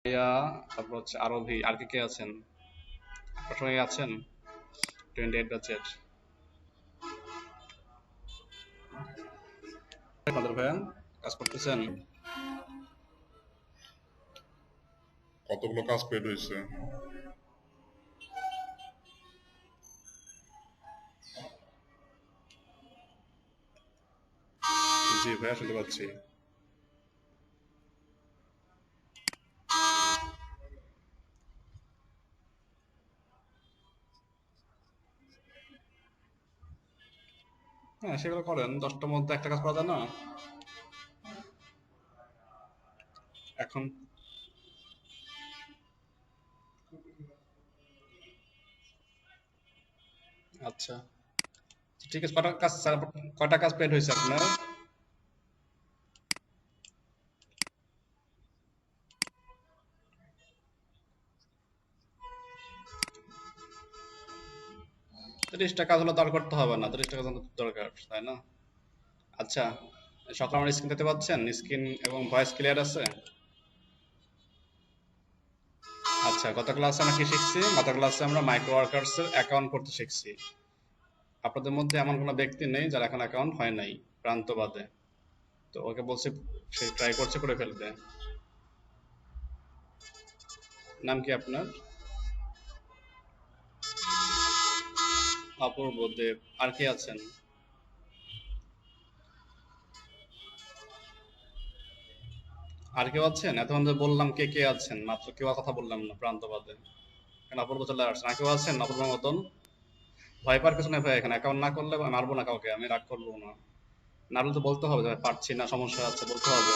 ইয়া, তারপর হচ্ছে আরোভি, আর কে কে আছেন? আপনার সঙ্গে আছেন 28 ব্যাচের কাদের ভাইয়া কাজ করতেছেন? কতগুলো কাজ পেড হয়েছে? জি ভাইয়া, শুনতে পাচ্ছি। হ্যাঁ, সেগুলো করেন। 10টার মধ্যে একটা কাজ করা যায় না এখন? আচ্ছা, ঠিক আছে। কয়টা কাজ পেড হয়েছে আপনার? 30টা কাজ হলে তো আর করতে হবে না, 30টা কাজ আমাদের দরকার, তাই না? আচ্ছা, সকালে আমার স্ক্রিন দেখতে পাচ্ছেন? স্ক্রিন এবং ভয়েস ক্লিয়ার আছে? আচ্ছা, গত ক্লাসে আমরা কি শিখছি? গত ক্লাসে আমরা মাইক্রো ওয়ার্কার্স এর অ্যাকাউন্ট করতে শিখছি। আপনাদের মধ্যে এমন কোনো ব্যক্তি নেই যার এখন অ্যাকাউন্ট হয় নাই, প্রান্ত বাদে। তো ওকে বলছি, সে ট্রাই করছে, করে ফেলবে। নাম কি আপনার? অপূর্ব দেব। আর কে আছেন? আর কেউ আছেন? এতক্ষণ ধরে বললাম কে কে আছেন, মাত্র কেউ কথা বললাম না প্রান্ত বাদে। কেন অপূর্ব চলে আসছেন? আর কেউ আছেন অপূর্ব মতন? ভয় পাওয়ার কিছু নেই ভাই, এখানে অ্যাকাউন্ট না করলে আমি মারবো না কাউকে, আমি রাগ করবো না। না হলে তো বলতে হবে যে ভাই পারছি না, সমস্যা আছে, বলতে হবে।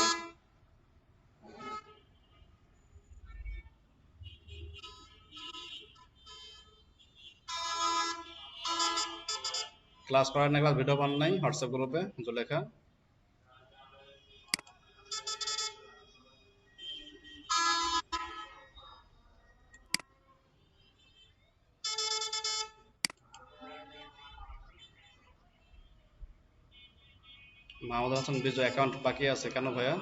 ক্লাস করার না, ক্লাস ভিডিও পান নাই হোয়াটসঅ্যাপ গ্রুপে জুলেখা? মাহমুদ হাসান বিজয় অ্যাকাউন্ট বাকি আছে কেন ভাইয়া?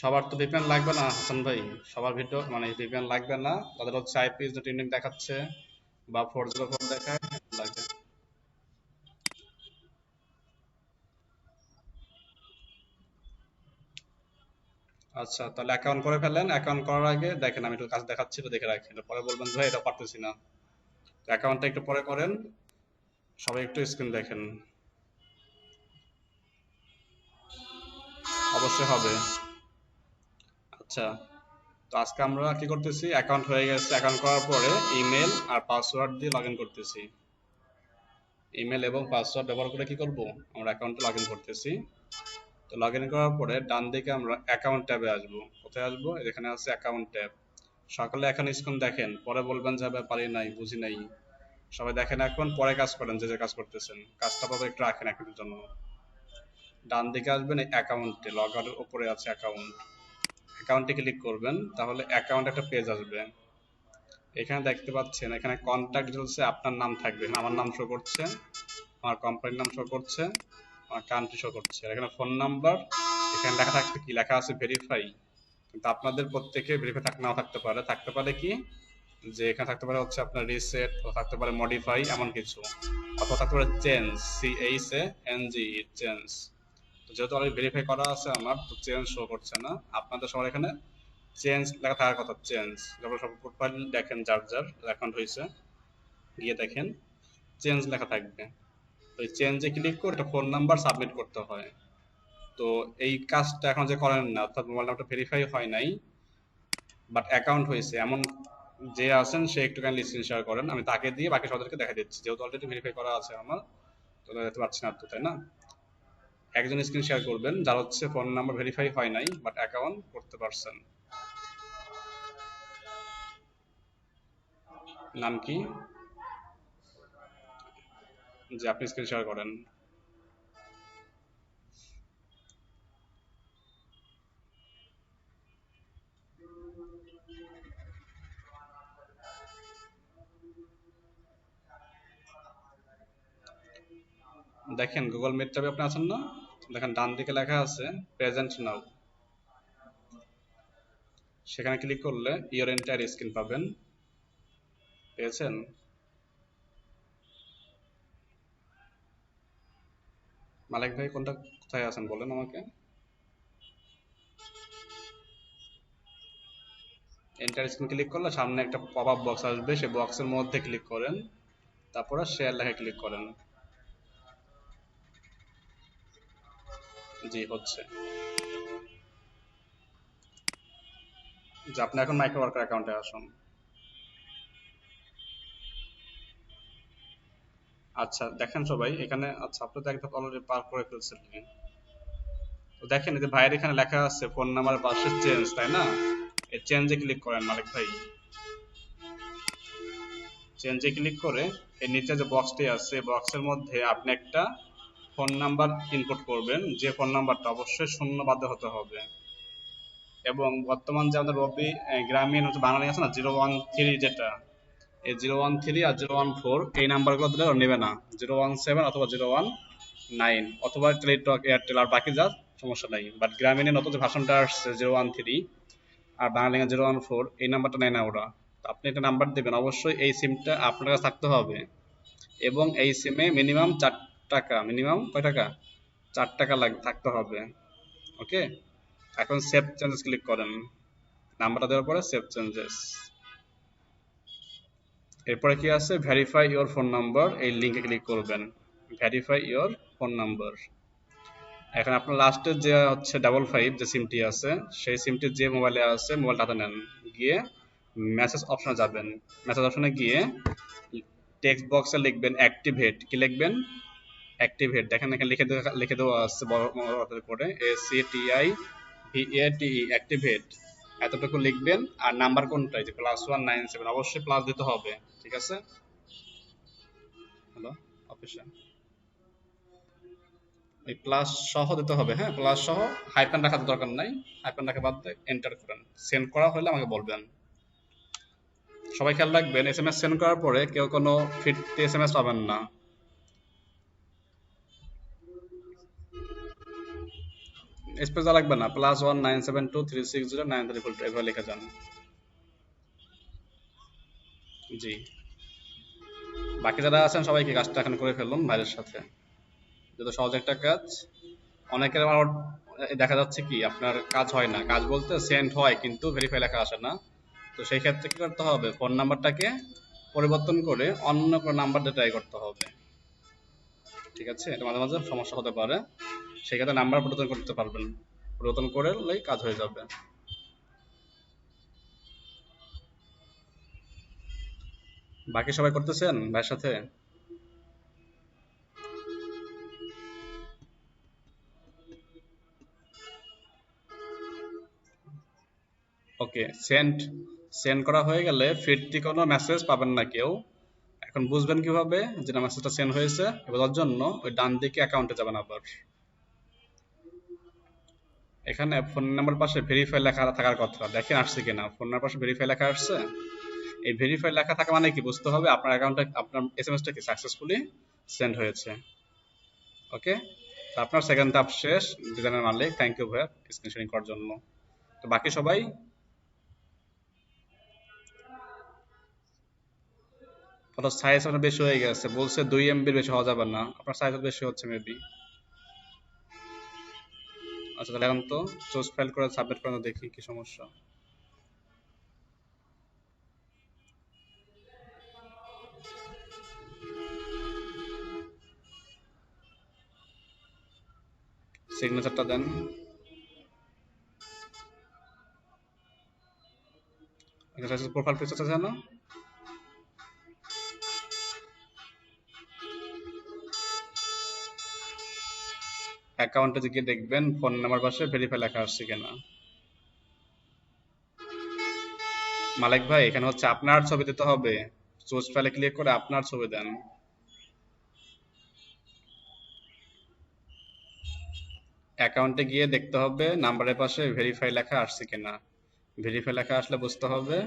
সবার তো ভিপিএন লাগবে না হাসান ভাই। সবার ভিডিও মানে ভিপিএন লাগবে না, তাদের হচ্ছে আইপি যে টিউনিং দেখাচ্ছে বা 404 দেখায় লাগে। আচ্ছা, তাহলে অ্যাকাউন্ট করে ফেলেন। অ্যাকাউন্ট করার আগে দেখেন, আমি একটু কাজ দেখাচ্ছি, এটা দেখে রাখেন, পরে বলবেন ভাই এটা পারতেছি না। অ্যাকাউন্টটা একটু পরে করেন, সবাই একটু স্ক্রিন দেখেন। অবশ্যই হবে। আচ্ছা, তো আজকে আমরা কি করতেছি, অ্যাকাউন্ট হয়ে গেছে, অ্যাকাউন্ট করার পরে ইমেল আর পাসওয়ার্ড দিয়ে লগ ইন করতেছি। ইমেল এবং পাসওয়ার্ড ব্যবহার করে কি করব, আমরা অ্যাকাউন্টে লগ ইন করতেছি। তো লগ ইন করার পরে ডান দিকে আমরা অ্যাকাউন্ট ট্যাবে আসবো। কোথায় আসবো? এখানে আছে অ্যাকাউন্ট ট্যাব। সকালে এখন স্ক্রিন দেখেন, পরে বলবেন যে ভাই পারি নাই, বুঝি নাই। সবাই দেখেন এখন, পরে কাজ করেন, যে যে কাজ করতেছেন কাজটা পাবে একটু রাখেন এখনের জন্য। ডান দিকে আসবেন, অ্যাকাউন্টে লগ আউটের উপরে আছে অ্যাকাউন্ট। অ্যাকাউন্টে ক্লিক করবেন, তাহলে অ্যাকাউন্ট একটা পেজ আসবে। এখানে দেখতে পাচ্ছেন, এখানে কন্ট্যাক্ট ডিটেলসে আপনার নাম থাকবে। আমার নাম শো করছে, আমার কোম্পানির নাম শো করছে, আমার কান্ট্রি শো করছে, আর এখানে ফোন নাম্বার। এখানে লেখা থাকবে, কি লেখা আছে, ভেরিফাই। কিন্তু আপনাদের প্রত্যেকে ভেরিফাই নাও থাকতে পারে। থাকতে পারে কি, যে এখানে থাকতে পারে হচ্ছে আপনার রিসেট, থাকতে পারে মডিফাই, এমন কিছু। অথবা থাকতে পারে চেঞ্জ, CHANG, চেঞ্জ। তো যেহেতু অলরেডি ভেরিফাই করা আছে আমার, তো চেঞ্জ শো করছে না। আপনাদের সবার এখানে চেঞ্জ লেখা থাকার কথা, চেঞ্জ। যখন সব প্রোফাইল দেখেন, যার যার অ্যাকাউন্ট হয়েছে, গিয়ে দেখেন চেঞ্জ লেখা থাকবে। তো এই চেঞ্জে ক্লিক করে একটা ফোন নাম্বার সাবমিট করতে হয়। তো এই কাজটা এখন যে করেন না, অর্থাৎ মোবাইল নাম্বারটা ভেরিফাই হয় নাই বাট অ্যাকাউন্ট হয়েছে, এমন যে আছেন সে একটু কাইন্ডলি স্ক্রিন শেয়ার করেন, আমি তাকে দিয়ে বাকি সবাইকে দেখা দিচ্ছি, যেহেতু অলরেডি ভেরিফাই করা আছে আমার। তো দেখতে পাচ্ছি না তো, তাই না? একজন স্ক্রিন শেয়ার করবেন যার হচ্ছে ফোন নাম্বার ভেরিফাই হয় নাই বাট অ্যাকাউন্ট করতে পারছেন। নাম কি? যে আপনি স্ক্রিন শেয়ার করেন। দেখেন গুগল মিট ট্যাবে আপনি আছেন না, দেখেন ডান দিকে লেখা আছে প্রেজেন্ট নাও, সেখানে ক্লিক করলে ইওর এন্টায়ার স্ক্রিন পাবেন। পেয়েছেন? মালিক ভাই কোনটা, কোথায় আছেন বলেন আমাকে। এন্টার স্ক্রিন ক্লিক করলে সামনে একটা পপ আপ বক্স আসবে, সেই বক্সের মধ্যে ক্লিক করেন, তারপরে শেয়ার লেখা ক্লিক করেন। জি হচ্ছে। যে আপনি এখন মাইক্রো ওয়ার্কার অ্যাকাউন্টে আসুন। আচ্ছা দেখেন সবাই এখানে, আচ্ছা আপনি তো একদম অলরেডি পার করে ফেলছিলেন। তো দেখেন এই যে ভাইয়ের এখানে লেখা আছে ফোন নাম্বার পাশে চেঞ্জ, তাই না? এই চেঞ্জে ক্লিক করেন মালিক ভাই। চেঞ্জে ক্লিক করে এর নিচে যে বক্সটি আছে, বক্সের মধ্যে আপনি একটা ফোন নাম্বার ইনপুট করবেন, যে ফোন নাম্বারটা অবশ্যই শূন্য বাদে হতে হবে। এবং বর্তমান যে আমাদের রবি গ্রামীণ হচ্ছে বাঙালি আছে না 013, যেটা এই 013 আর 014 এই নাম্বারগুলো দিলে ওরা নেবে না। 017 অথবা 019 অথবা টেলিটক এয়ারটেল আর বাকি যা সমস্যা নাই, বাট গ্রামীণের নতুন যে ভাষণটা আসছে 013 আর বাঙালি 014 এই নাম্বারটা নেয় না ওরা। তো আপনি একটা নাম্বার দেবেন, অবশ্যই এই সিমটা আপনার কাছে থাকতে হবে এবং এই সিমে মিনিমাম 4 টাকা, মিনিমাম কয় টাকা, 4 টাকা থাকতে হবে। ওকে, এখন সেভ চেঞ্জেস ক্লিক করেন, নাম্বারটা দেওয়ার পরে সেভ চেঞ্জেস। এরপরে কি আছে, ভেরিফাই ইওর ফোন নাম্বার, এই লিঙ্কে ক্লিক করবেন, ভেরিফাই ইওর ফোন নাম্বার। এখন আপনার লাস্টের যে হচ্ছে 55 যে সিমটি আছে, সেই সিমটি যে মোবাইলে আছে মোবাইলটা হাতে নেন, গিয়ে মেসেজ অপশনে যাবেন, মেসেজ অপশনে গিয়ে টেক্সট বক্সে লিখবেন অ্যাক্টিভেট, কি লিখবেন, অ্যাক্টিভেট। দেখেন এখানে লিখে দেওয়া আছে বড় বড় করে ACTIVATE, অ্যাক্টিভেট, এতটুকু লিখবেন। আর নাম্বার কোনটা, যে +197, অবশ্যই প্লাস দিতে হবে, ঠিক আছে। হ্যালো অফিসে ওই প্লাস সহ দিতে হবে, হ্যাঁ প্লাস সহ, হাইফেন রাখার দরকার নাই, হাইফেন রাখা বাদ দিয়ে এন্টার করেন। সেন্ড করা হলে আমাকে বলবেন। সবাই খেয়াল রাখবেন SMS সেন্ড করার পরে কেউ কোনো ফিরতি SMS পাবেন না। স্পেস দেওয়া লাগবে না, +19723609332 এভাবে লিখে যান। জি, বাকি যারা আছেন সবাইকে কাজটা এখন করে ফেলুন ভাইয়ের সাথে, যত সহজ একটা কাজ। অনেকের আবার দেখা যাচ্ছে কি আপনার কাজ হয় না, কাজ বলতে সেন্ড হয় কিন্তু ভেরিফাই লেখা আসে না। তো সেই ক্ষেত্রে কি করতে হবে, ফোন নাম্বারটাকে পরিবর্তন করে অন্য কোনো নাম্বার দিয়ে ট্রাই করতে হবে, ঠিক আছে। এটা মাঝে মাঝে সমস্যা হতে পারে, সেক্ষেত্রে নাম্বার পরিবর্তন করতে পারবেন, পরিবর্তন করলেই কাজ হয়ে যাবে। বাকি সবাই করতেছেন ভাইয়ের সাথে? ওকে, সেন্ড সেন্ড করা হয়ে গেলে ফিরতি কোনো মেসেজ পাবেন না কেউ। এখন বুঝবেন কিভাবে যে না মেসেজটা সেন্ড হয়েছে, বোঝার জন্য ওই ডান দিকে অ্যাকাউন্টে যাবেন আবার। এখানে ফোন নাম্বার পাশে ভেরিফাই লেখা থাকার কথা, দেখেন আসছে কিনা, ফোন নাম্বার পাশে ভেরিফাই লেখা আসছে। এই ভেরিফাই লেখা থাকা মানে কি বুঝতে হবে, আপনার অ্যাকাউন্টে আপনার এসএমএসটা কি সাকসেসফুলি সেন্ড হয়েছে। ওকে, তো আপনার সেকেন্ড ধাপ শেষ। ডিজাইনের মালিক, থ্যাংক ইউ ভাইয়া স্ক্রিন শেয়ারিং করার জন্য। তো বাকি সবাই ফটো সাইজ আপনার বেশি হয়ে গেছে, বলছে 2 MB বেশি হওয়া যাবে না, আপনার সাইজ বেশি হচ্ছে মেবি। আচ্ছা তাহলে এখন তো চুজ ফাইল করে সাবমিট করে দেখি কি সমস্যা। সিগনেচারটা দেন। প্রোফাইল পিকচার আছে না, অ্যাকাউন্টে গিয়ে দেখবেন ফোন নাম্বার পাশে ভেরিফাই লেখা আসছে কিনা। মালিক ভাই এখানে হচ্ছে আপনার ছবি দিতে হবে, চুজ ফাইলে ক্লিক করে আপনার ছবি দেন। অ্যাকাউন্টে গিয়ে দেখতে হবে নাম্বারের পাশে ভেরিফাই লেখা আসছে কিনা, ভেরিফাই লেখা আসলে বুঝতে হবে।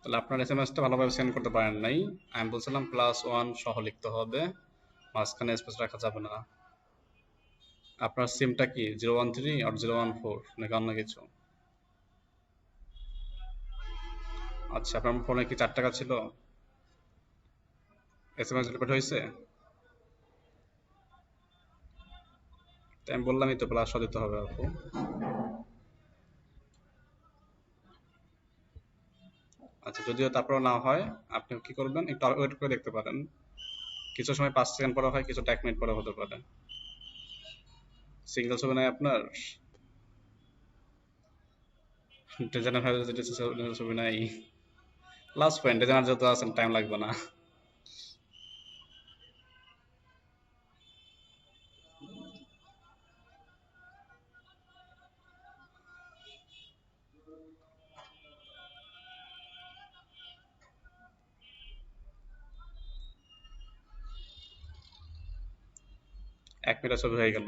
তাহলে আপনার এসএমএসটা ভালোভাবে সেন্ড করতে পারেন নাই। আমি বলছিলাম +1 সহ লিখতে হবে, মাঝখানে স্পেস রাখা যাবে না। আপনার সিমটা কি 013 আর 014 নাকি অন্য কিছু? আচ্ছা, আপনার ফোনে কি 4 টাকা ছিল? এসএমএস ডেলিভারি হয়েছে? তাই আমি বললামই তো +1 দিতে হবে আপু। আচ্ছা, যদিও তারপরেও না হয়, আপনি কি করবেন, একটু ওয়েট করে দেখতে পারেন। কিছু সময় 5 সেকেন্ড পরে হয়, কিছু 1 মিনিট পরে হতে পারে। সিঙ্গেল ছবি নাই আপনার? ডিজাইনার হয়ে যদি ছবি নাই, লাস্ট পয়েন্ট ডিজাইনার যত আছেন টাইম লাগবে না। এক মিনিটের ছবি হয়ে গেল।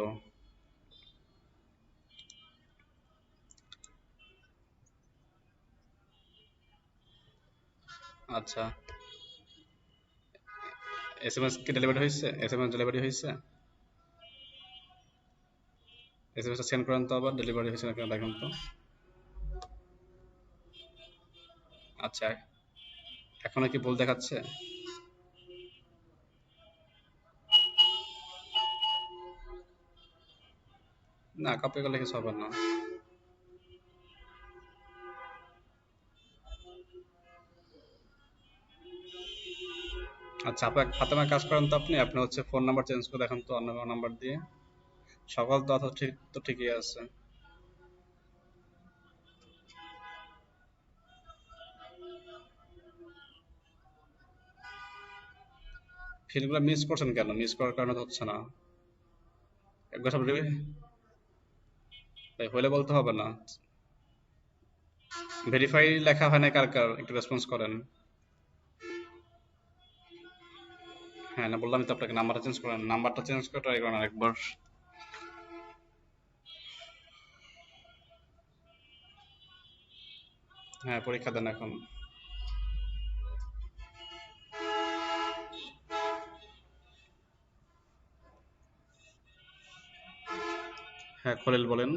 আচ্ছা, এসএমএস কি ডেলিভারি হয়েছে? এসএমএস ডেলিভারি হয়েছে? এসএমএসটা সেন্ড করেন তো আবার, ডেলিভারি হয়েছে নাকি দেখেন তো। আচ্ছা, এখন কি ভুল দেখাচ্ছে? না, কপি করলে কিছু হবে না। আচ্ছা, আপনি ফাতেমার কাজ করেন তো, আপনি হচ্ছে ফোন নাম্বার চেঞ্জ করে দেখেন তো, অন্য কোনো নাম্বার দিয়ে। সকল তথ্য ঠিক তো ঠিকই আছে। ফিল্ডগুলো মিস করছেন কেন? মিস করার কারণে তো হচ্ছে না। একবার সব হলে বলতে হবে না। ভেরিফাই লেখা হয় না কার কার, একটু রেসপন্স করেন। হ্যাঁ, না বললাম তো আপনাকে, নাম্বারটা চেঞ্জ করেন, নাম্বারটা চেঞ্জ করে ট্রাই করেন আরেকবার। হ্যাঁ, পরীক্ষা দেন এখন। হ্যাঁ, খলিল বলেন।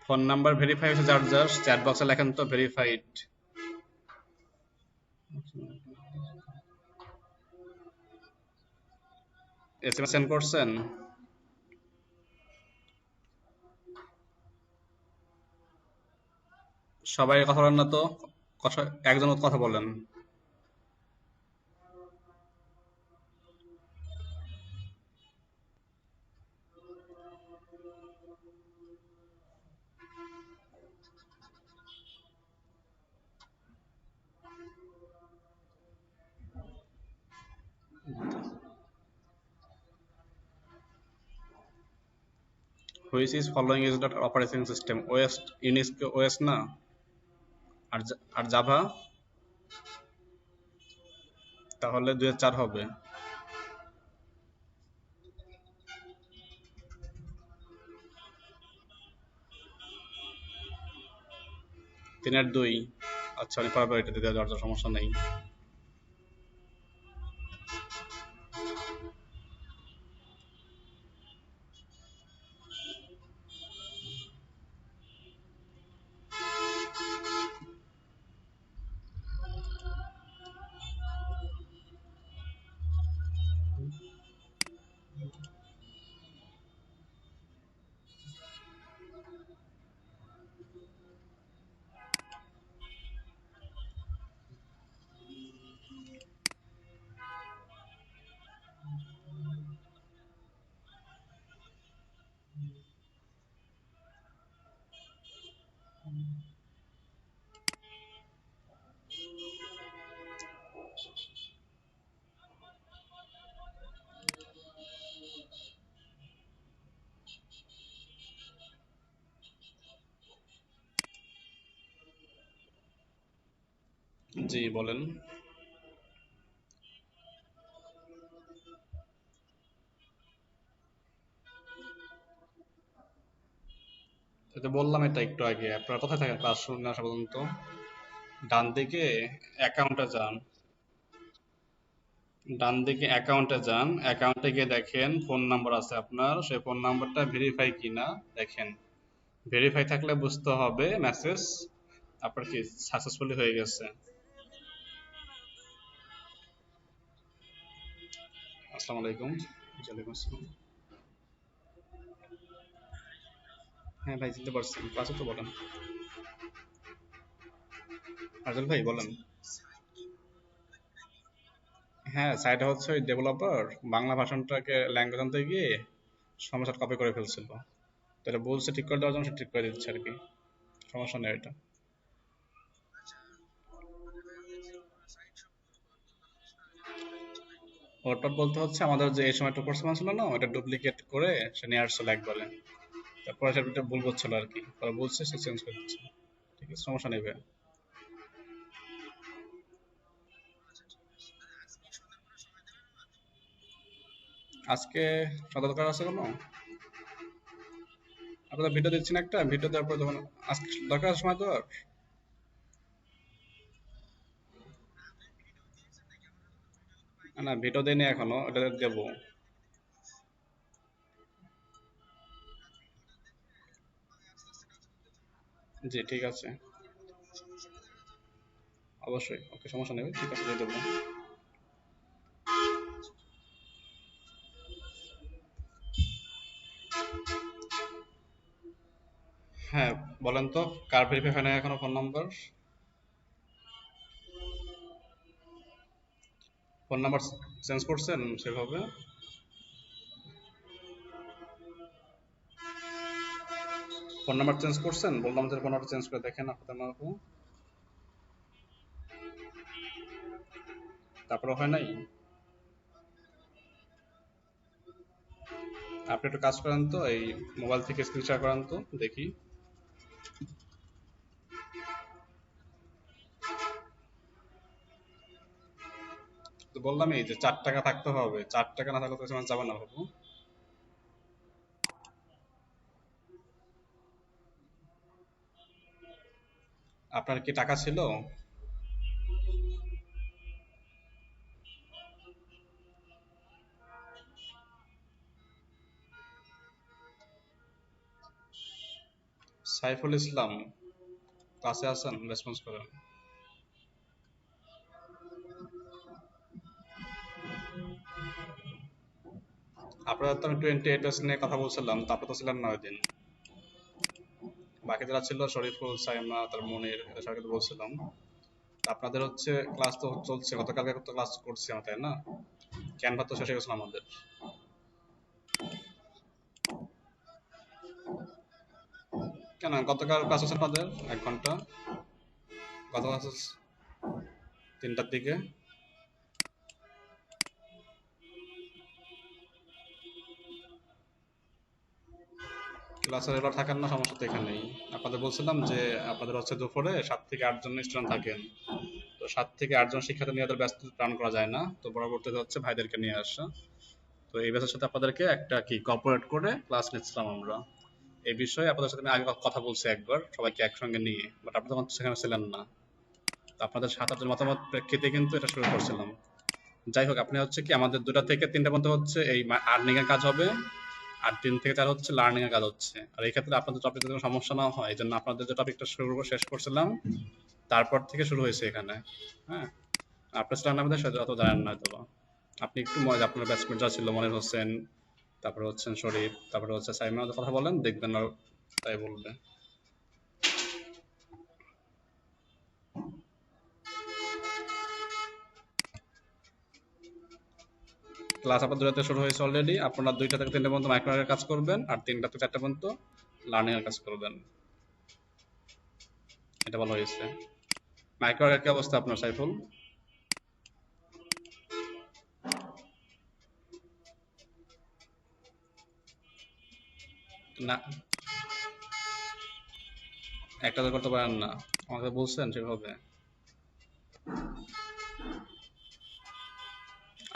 ফোন নাম্বার ভেরিফাই হয়েছে যার যার, চ্যাট বক্সে লেখেন তো ভেরিফাইড। এসএমএস সেন্ড করছেন? সবাই কথা বলেন না তো, একজন কথা বলেন। Which is following is not operating system, OS Unix OS না? আর জাভা? তাহলে 2 এর 4 হবে। 3-2। আচ্ছা, আমি পারবো, এটা দিতে যাওয়ার সমস্যা নেই। জি বলেন। এটা বললাম এটা একটু আগে, আপনারা কোথায় থাকেন ক্লাস শুনে আসা পর্যন্ত? ডান দিকে অ্যাকাউন্টে যান, ডান দিকে অ্যাকাউন্টে যান, অ্যাকাউন্টে গিয়ে দেখেন ফোন নাম্বার আছে আপনার, সেই ফোন নাম্বারটা ভেরিফাই কিনা দেখেন। ভেরিফাই থাকলে বুঝতে হবে মেসেজ আপনার কি সাকসেসফুলি হয়ে গেছে। আসসালামু আলাইকুম। ওয়ালাইকুম আসসালাম। হ্যাঁ ভাই চিনতে পারছেন, ক্লাসে তো বলেন। আজল ভাই বলেন। হ্যাঁ, সাইটে হচ্ছে ওই ডেভেলপার বাংলা ভাষণটাকে ল্যাঙ্গুয়েজ আনতে গিয়ে সমস্যা কপি করে ফেলছিল, তো এটা বলছে ঠিক করে দেওয়ার জন্য, সে ঠিক করে দিচ্ছে আর কি। সমস্যা নেই এটা। ওটা বলতে হচ্ছে আমাদের যে এই সময় একটা কোর্স ছিল না, ওটা ডুপ্লিকেট করে সে নিয়ে আসছিল একবারে, তারপরে সেটা ভুল করছিল আর কি, পরে বলছে সে চেঞ্জ করে দিচ্ছে। ঠিক আছে, সমস্যা নেই ভাই। আজকে সদর দরকার আছে কোনো? আপনাদের ভিডিও দিচ্ছি না একটা, ভিডিও দেওয়ার পর যখন আজকে দরকার আছে সময় তো আর। না ভিডিও দেয়নি এখনো, এটা দেবো। জি ঠিক আছে, অবশ্যই, ওকে সমস্যা নেই, ঠিক আছে দিয়ে দেবো। হ্যাঁ বলেন তো, কার ভেরিফাই হয় না এখনো phone number? Phone number change করছেন সেভাবে? ফোন নাম্বার চেঞ্জ করছেন, বললাম যে ফোন নাম্বার চেঞ্জ করে দেখেন আপনাদের মাহবু। তারপরে হয় নাই? আপনি একটু কাজ করেন তো, এই মোবাইল থেকে স্ক্রিন শেয়ার করেন তো দেখি। তো বললাম এই যে 4 টাকা থাকতে হবে, 4 টাকা না থাকলে তো সেখানে যাবে না বাবু। আপনার কি টাকা ছিল? সাইফুল ইসলাম ক্লাসে আছেন, রেসপন্স করেন। আপনারা তো আমি 28 নিয়ে কথা বলছিলাম, তারপর তো ছিলেন না ওই দিন। বাকি যারা ছিল শরীফুল, সাইমা, তার মনির, এদের সবাইকে তো বলছিলাম। তা আপনাদের হচ্ছে ক্লাস তো চলছে, গতকালকে তো ক্লাস করছি আমরা তাই না? ক্যানভা তো শেষ হয়ে গেছিল আমাদের। কেন গতকাল ক্লাস হচ্ছে আপনাদের 1 ঘন্টা? গতকাল ক্লাস 3টার দিকে। ক্লাসে এবার থাকেন না, সমস্যা তো এখানেই। আপনাদের বলছিলাম যে আপনাদের হচ্ছে দুপুরে 7 থেকে 8 জন স্টুডেন্ট থাকেন, তো 7 থেকে 8 জন শিক্ষার্থী নিয়ে ওদের ব্যস্ত প্ল্যান করা যায় না, তো পরবর্তীতে হচ্ছে ভাইদেরকে নিয়ে আসা। তো এই ব্যাচের সাথে আপনাদেরকে একটা কি কর্পোরেট করে ক্লাস নিচ্ছিলাম আমরা। এই বিষয়ে আপনাদের সাথে আমি আগে কথা বলছি একবার সবাইকে একসঙ্গে নিয়ে, বাট আপনারা তখন সেখানে ছিলেন না। তো আপনাদের 7-8 জন মতামত প্রেক্ষিতে কিন্তু এটা শুরু করছিলাম। যাই হোক, আপনি হচ্ছে কি আমাদের 2টা থেকে 3টা পর্যন্ত হচ্ছে এই আর্নিং এর কাজ হবে, আর 3 থেকে 4 হচ্ছে লার্নিং এর কাজ হচ্ছে। আর এই ক্ষেত্রে আপনাদের টপিক কোনো সমস্যা না হয়, এই জন্য আপনাদের যে টপিকটা শুরু শেষ করছিলাম তারপর থেকে শুরু হয়েছে এখানে। হ্যাঁ, আপনার ছিলেন আমাদের সাথে অত জানেন না হয়তো বা। আপনি একটু মজা, আপনার ব্যাচমেট যা ছিল মনির হোসেন, তারপরে হচ্ছেন শরীফ, তারপরে হচ্ছে সাইমা, ওদের কথা বলেন দেখবেন আর তাই বলবে। ক্লাস আপনার 2টা থেকে শুরু হয়েছে অলরেডি, আপনারা 2টা থেকে 3টা পর্যন্ত মাইক্রোওয়েভের কাজ করবেন, আর 3টা থেকে 4টা পর্যন্ত লার্নিং এর কাজ করবেন। এটা বলা হয়েছে। মাইক্রোওয়েভের কি অবস্থা আপনার সাইফুল? না, একটা তো করতে পারেন না, আমাকে বলছেন সেভাবে।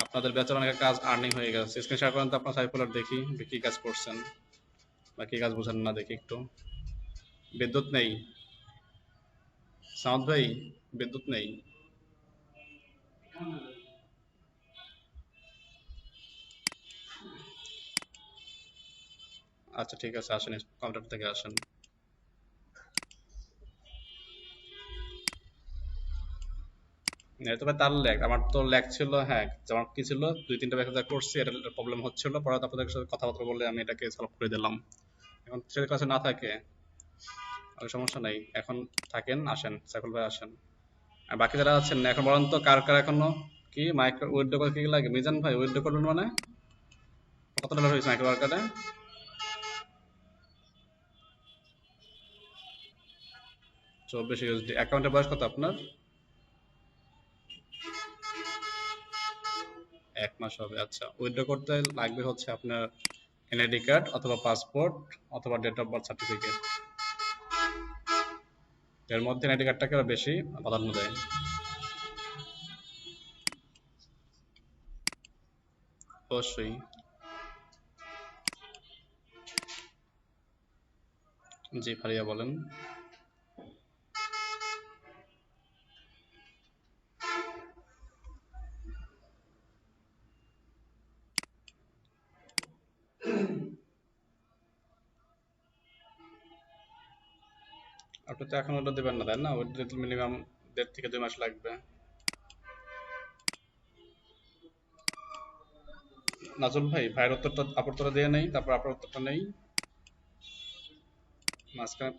আপনাদের ব্যাচের অনেক কাজ আর্নিং হয়ে গেছে, স্ক্রিন শেয়ার করেন তো আপনার সাইফুলের দেখি কি কাজ করছেন বা কি কাজ বুঝেন না দেখি একটু। বিদ্যুৎ নেই সাউদ ভাই, বিদ্যুৎ নেই। আচ্ছা ঠিক আছে, আসেন কম্পিউটার থেকে আসেন। এটা তো ভাই তার ল্যাগ, আমার তো ল্যাগ ছিল। হ্যাঁ, আমার কি ছিল, 2-3টা ব্যাখ্যা করছি, এটা প্রবলেম হচ্ছিল, পরে তো আপনাদের সাথে কথাবার্তা বলে আমি এটাকে সলভ করে দিলাম। এখন সেটার কাছে না থাকে আর সমস্যা নাই, এখন থাকেন, আসেন সাইফুল ভাই আসেন। আর বাকি যারা আছেন এখন বলেন তো কার কার এখনো কি মাইক্রো উইথড্র করে কি কি লাগে। মিজান ভাই উইথড্র করবেন মানে কত ডলার হয়েছে মাইক্রো ওয়ার্কারে? 24 ইউএসডি। অ্যাকাউন্টের বয়স কত আপনার? 1 মাস হবে। আচ্ছা, উইথড্র করতে লাগবে হচ্ছে আপনার এনআইডি কার্ড অথবা পাসপোর্ট অথবা ডেট অফ বার্থ সার্টিফিকেট। এর মধ্যে এনআইডি কার্ডটাকে বেশি প্রাধান্য দেয়। অবশ্যই। জি ফারিয়া বলেন। আপনি তো এখন ওটা দেবেন না তাই না? ওইটা দিতে মিনিমাম 1.5 থেকে 2 মাস লাগবে। নাজুল ভাই, ভাইয়ের উত্তরটা আপুর উত্তরটা দিয়ে নেই, তারপর আপনার উত্তরটা নেই মাঝখানে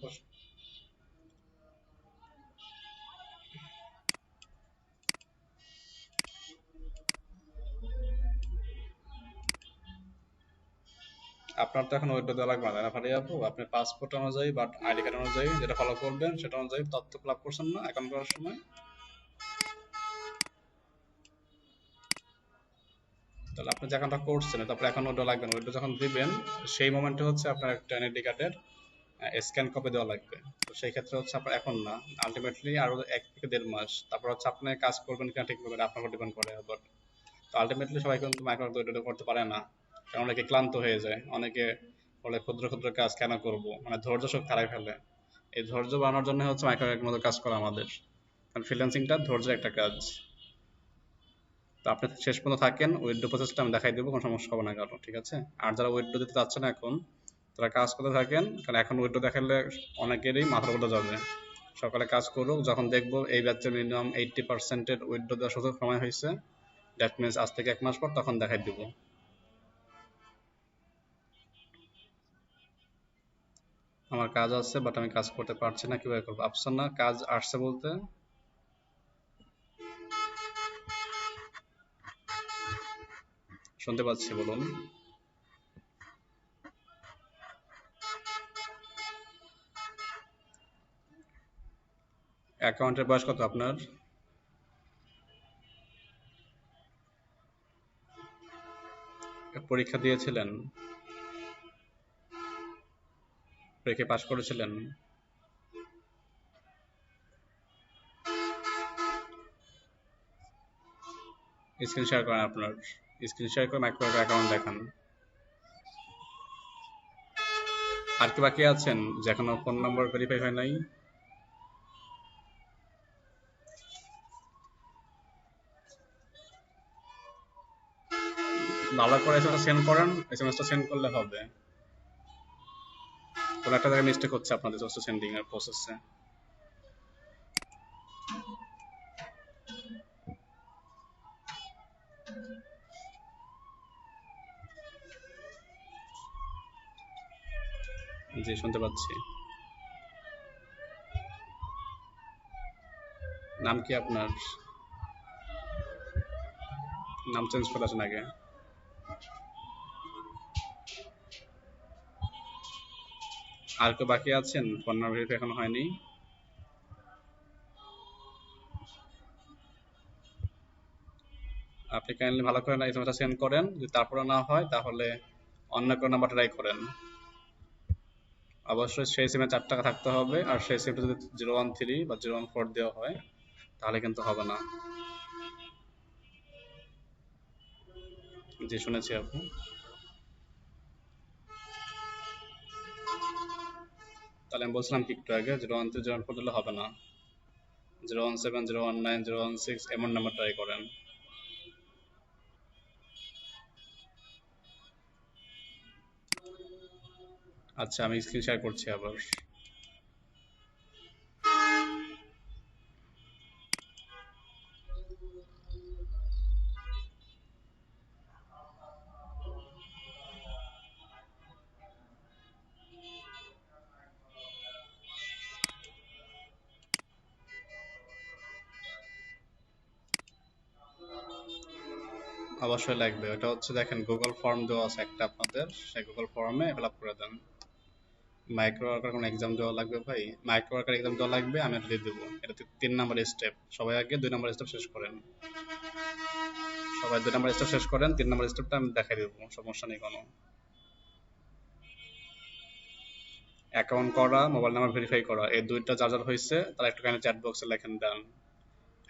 আপনার তো এখন ওইটা দেওয়া লাগবে না তাই না ফারিয়া আপু? আপনি পাসপোর্ট অনুযায়ী বা আইডি কার্ড অনুযায়ী যেটা ফলো করবেন সেটা অনুযায়ী তথ্য ফিল আপ করছেন না অ্যাকাউন্ট করার সময়? তাহলে আপনি যে অ্যাকাউন্টটা করছেন তারপর এখন ওটা লাগবে না, ওইটা যখন দিবেন সেই মোমেন্টে হচ্ছে আপনার একটা এনআইডি কার্ডের স্ক্যান কপি দেওয়া লাগবে। তো সেই ক্ষেত্রে হচ্ছে আপনার এখন না, আলটিমেটলি আরো 1 থেকে 1.5 মাস, তারপর হচ্ছে আপনি কাজ করবেন কিনা ঠিক করবেন আপনার উপর ডিপেন্ড করে আবার। তো আলটিমেটলি সবাই কিন্তু মাইক্রো ওইটা করতে পারে না, কারণ অনেকে ক্লান্ত হয়ে যায়, অনেকে বলে ক্ষুদ্র ক্ষুদ্র কাজ কেন করব, মানে ধৈর্য শক্তি হারায় ফেলে। এই ধৈর্য বাড়ানোর জন্য হচ্ছে মাইক্রোর মতো কাজ করা আমাদের, কারণ ফ্রিল্যান্সিংটা ধৈর্যের একটা কাজ। তো আপনি শেষ পর্যন্ত থাকেন, উইথড্র প্রসেসটা আমি দেখাই দেবো, কোনো সমস্যা হবে না কারো, ঠিক আছে? আর যারা উইথড্র দিতে চাচ্ছে না এখন, তারা কাজ করতে থাকেন, কারণ এখন উইথড্র দেখালে অনেকেরই মাথার উপরে যাবে। সকালে কাজ করুক, যখন দেখবো এই ব্যাচের মিনিমাম 80% উইথড্র দেওয়ার সুযোগ সময় হয়েছে, দ্যাট মিনস আজ থেকে 1 মাস পর, তখন দেখাই দিব। আমার কাজ আছে বাট আমি কাজ করতে পারছি না, কিভাবে করবো? আফসানা, কাজ আসছে বলতে? শুনতে পাচ্ছি, বলুন। অ্যাকাউন্টের বয়স কত আপনার? পরীক্ষা দিয়েছিলেন? পরীক্ষা পাশ করেছিলেন? স্ক্রিন শেয়ার করেন আপনার, স্ক্রিন শেয়ার করে মাইক্রো অ্যাকাউন্ট দেখান। আর কি বাকি আছেন যে এখনো ফোন নম্বর ভেরিফাই হয় নাই? ভালো করে এসএমএস সেন্ড করেন, এসএমএসটা সেন্ড করলে হবে। কোনো একটা জায়গায় মিস্টেক হচ্ছে আপনাদের এসএমএস সেন্ডিং এর প্রসেসে। জি শুনতে পাচ্ছি। নাম কি আপনার? নাম চেঞ্জ করে আসেন আগে। আর কেউ বাকি আছেন ফোন নাম্বার ভেরিফাই এখনো হয়নি? আপনি কাইন্ডলি ভালো করে এসএমএসটা সেন্ড করেন, যদি তারপরে না হয় তাহলে অন্য কোনো নাম্বার ট্রাই করেন। অবশ্যই সেই সিমে 4 টাকা থাকতে হবে, আর সেই সিমটা যদি 013 বা 014 দেওয়া হয় তাহলে কিন্তু হবে না। জি শুনেছি আপু। তাহলে আমি বলছিলাম কি একটু আগে 013 দিলে হবে না, 017 019 016 এমন নাম্বার ট্রাই করেন। আচ্ছা আমি স্ক্রিন শেয়ার করছি আবার। অবশ্যই লাগবে, ওটা হচ্ছে দেখেন গুগল ফর্ম দেওয়া আছে একটা আপনাদের, সেই গুগল ফর্মে ফিল আপ করে দেন। মাইক্রো ওয়ার্কার কোনো এক্সাম দেওয়া লাগবে ভাই? মাইক্রো ওয়ার্কার এক্সাম দেওয়া লাগবে, আমি এটা দিয়ে দেবো। এটা 3 নাম্বার স্টেপ, সবাই আগে 2 নাম্বার স্টেপ শেষ করেন। সবাই 2 নাম্বার স্টেপ শেষ করেন, 3 নাম্বার স্টেপটা আমি দেখাই দেবো, সমস্যা নেই কোনো। অ্যাকাউন্ট করা, মোবাইল নাম্বার ভেরিফাই করা, এই দুইটা যার যার হয়েছে তারা একটুখানি চ্যাট বক্সে লেখেন ডান।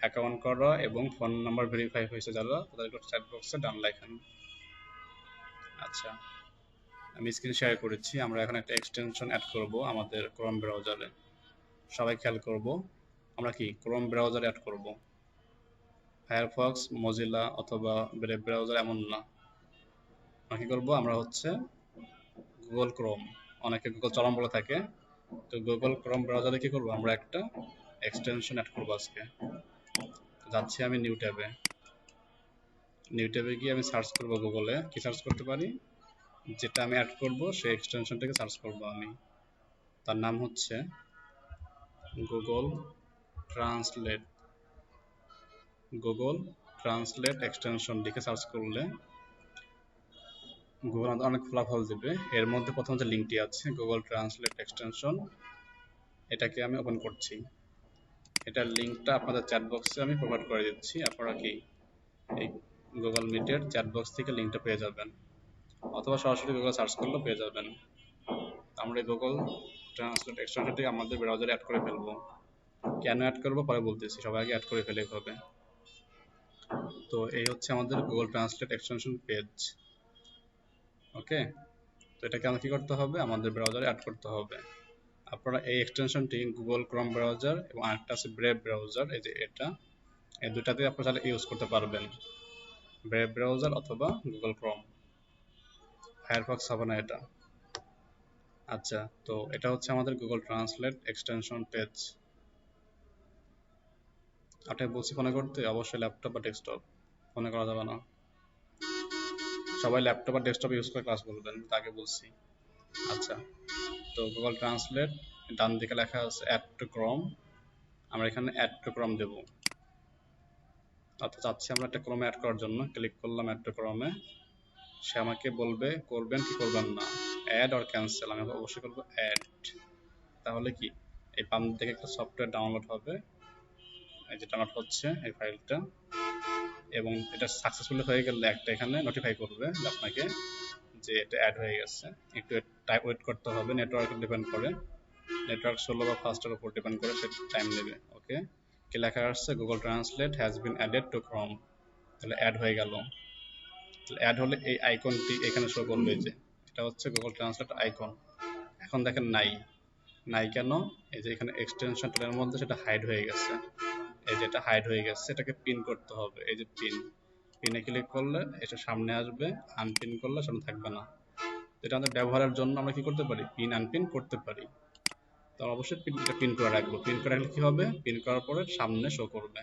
অ্যাকাউন্ট করা এবং ফোন নাম্বার ভেরিফাই হয়েছে যারা, তাদের একটু চ্যাট বক্সে ডান লেখেন। আচ্ছা আমি স্ক্রিন শেয়ার করেছি। আমরা এখন একটা এক্সটেনশন অ্যাড করব আমাদের ক্রোম ব্রাউজারে। সবাই খেয়াল করব, আমরা কি ক্রোম ব্রাউজারে অ্যাড করব, ফায়ারফক্স, মজিলা অথবা ব্রেভ ব্রাউজার এমন না। আমরা কি করব, আমরা হচ্ছে গুগল ক্রোম, অনেকে গুগল চরম বলে থাকে, তো গুগল ক্রোম ব্রাউজারে কি করব, আমরা একটা এক্সটেনশন অ্যাড করব আজকে। যাচ্ছি আমি নিউ ট্যাবে। নিউ ট্যাবে গিয়ে আমি সার্চ করব গুগলে, কি সার্চ করতে পারি, যেটা আমি অ্যাড করব সেই এক্সটেনশনটাকে সার্চ করব আমি। তার নাম হচ্ছে Google translate. Google translate extension লিখে সার্চ করলে গুগল আমাদের অনেক ফলাফল দেবে। এর মধ্যে প্রথম যে লিঙ্কটি আছে গুগল ট্রান্সলেট এক্সটেনশন, এটাকে আমি ওপেন করছি। এটার লিঙ্কটা আপনাদের চ্যাট বক্সে আমি প্রোভাইড করে দিচ্ছি, আপনারা কি এই গুগল মিটের চ্যাট বক্স থেকে লিঙ্কটা পেয়ে যাবেন, অথবা সরাসরি গুগল সার্চ করলেও পেয়ে যাবেন। আমরা গুগল ট্রান্সলেট এক্সটেনশনটি আমাদের ব্রাউজারে অ্যাড করে ফেলবো। কেন অ্যাড করবো পরে বলতেছি, সবাই আগে অ্যাড করে ফেলে হবে। তো এই হচ্ছে আমাদের গুগল ট্রান্সলেট এক্সটেনশন পেজ। ওকে, তো এটাকে আমাদের কি করতে হবে, আমাদের ব্রাউজারে অ্যাড করতে হবে। আপনারা এই এক্সটেনশনটি গুগল ক্রোম ব্রাউজার এবং আরেকটা আছে ব্রেভ ব্রাউজার, এই যে এটা, এই দুটাতে আপনারা তাহলে ইউজ করতে পারবেন, ব্রেভ ব্রাউজার অথবা গুগল ক্রোম। ফায়ারফক্স হবে না এটা। আচ্ছা, তো এটা হচ্ছে আমাদের গুগল ট্রান্সলেট এক্সটেনশন পেজ। আপনাকে বলছি ফোনে করতে, অবশ্যই ল্যাপটপ বা ডেস্কটপ, ফোনে করা যাবে না। সবাই ল্যাপটপ আর ডেস্কটপ ইউজ করে ক্লাস করবেন, আগে বলছি। আচ্ছা, তো গুগল ট্রান্সলেট, ডান দিকে লেখা আছে অ্যাড টু ক্রোম, আমরা এখানে অ্যাড টু ক্রোম দেব। অর্থাৎ চাচ্ছি আমরা একটা ক্রোমে অ্যাড করার জন্য, ক্লিক করলাম অ্যাড টু ক্রোমে। সে আমাকে বলবে করবেন কি করবেন না, অ্যাড অর ক্যান্সেল। আমি অবশ্যই করবো অ্যাড। তাহলে কি এই বাম দিকে একটা সফটওয়্যার ডাউনলোড হবে, এই যে ডাউনলোড হচ্ছে এই ফাইলটা, এবং এটা সাকসেসফুলি হয়ে গেলে একটা এখানে নোটিফাই করবে আপনাকে যে এটা অ্যাড হয়ে গেছে। একটু টাইম ওয়েট করতে হবে, নেটওয়ার্কের ডিপেন্ড করে, নেটওয়ার্ক স্লো বা ফাস্টের উপর ডিপেন্ড করে, সে টাইম নেবে। ওকে, কি লেখা আসছে, Google translate has been added to Chrome. তাহলে অ্যাড হয়ে গেল। তাহলে অ্যাড হলে এই আইকনটি এখানে শো করবে, যে এটা হচ্ছে গুগল ট্রান্সলেট আইকন। এখন দেখেন নাই, নাই কেন, এই যে এখানে এক্সটেনশন টুলের মধ্যে সেটা হাইড হয়ে গেছে, এই যে এটা হাইড হয়ে গেছে, এটাকে পিন করতে হবে। এই যে পিন, পিনে ক্লিক করলে এটা সামনে আসবে, আনপিন করলে সামনে থাকবে না। এটা আমাদের ব্যবহারের জন্য আমরা কি করতে পারি, পিন আনপিন করতে পারি। তো অবশ্যই এটা পিন করে রাখবো, পিন করে রাখলে কি হবে, পিন করার পরে সামনে শো করবে।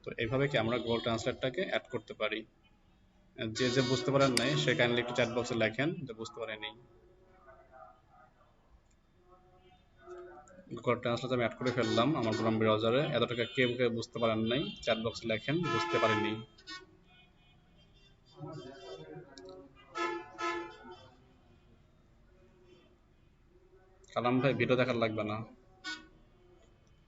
তো এইভাবে কি আমরা গুগল ট্রান্সলেটটাকে অ্যাড করতে পারি। যে যে বুঝতে পারেন নাই সে কাইন্ডলি একটু চ্যাট বক্সে লেখেন যে বুঝতে পারেনি। গুগল ট্রান্সলেট আমি অ্যাড করে ফেললাম আমার ক্রোম ব্রাউজারে। এতটাকে কেউ কেউ বুঝতে পারেন নাই, চ্যাট বক্সে লেখেন বুঝতে পারেনি। কালাম ভাই ভিডিও দেখার লাগবে না,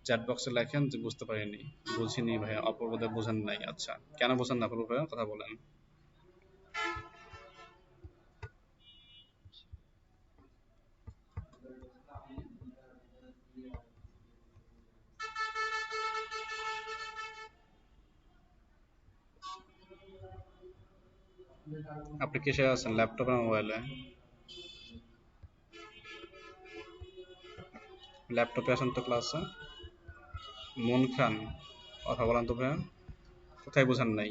চ্যাট বক্সে লেখেন যে বুঝতে পারিনি, বুঝিনি ভাইয়া, অপূর্বদে বুঝেন নাই। আচ্ছা, কেন বুঝেন না অপূর্ব ভাইয়া, কথা বলেন। আপনি কিসে আছেন, ল্যাপটপে না মোবাইলে? ল্যাপটপে আসেন তো ক্লাসে। মুন খান, কথা বলেন তো ভাইয়া, কোথায় বোঝেন নাই?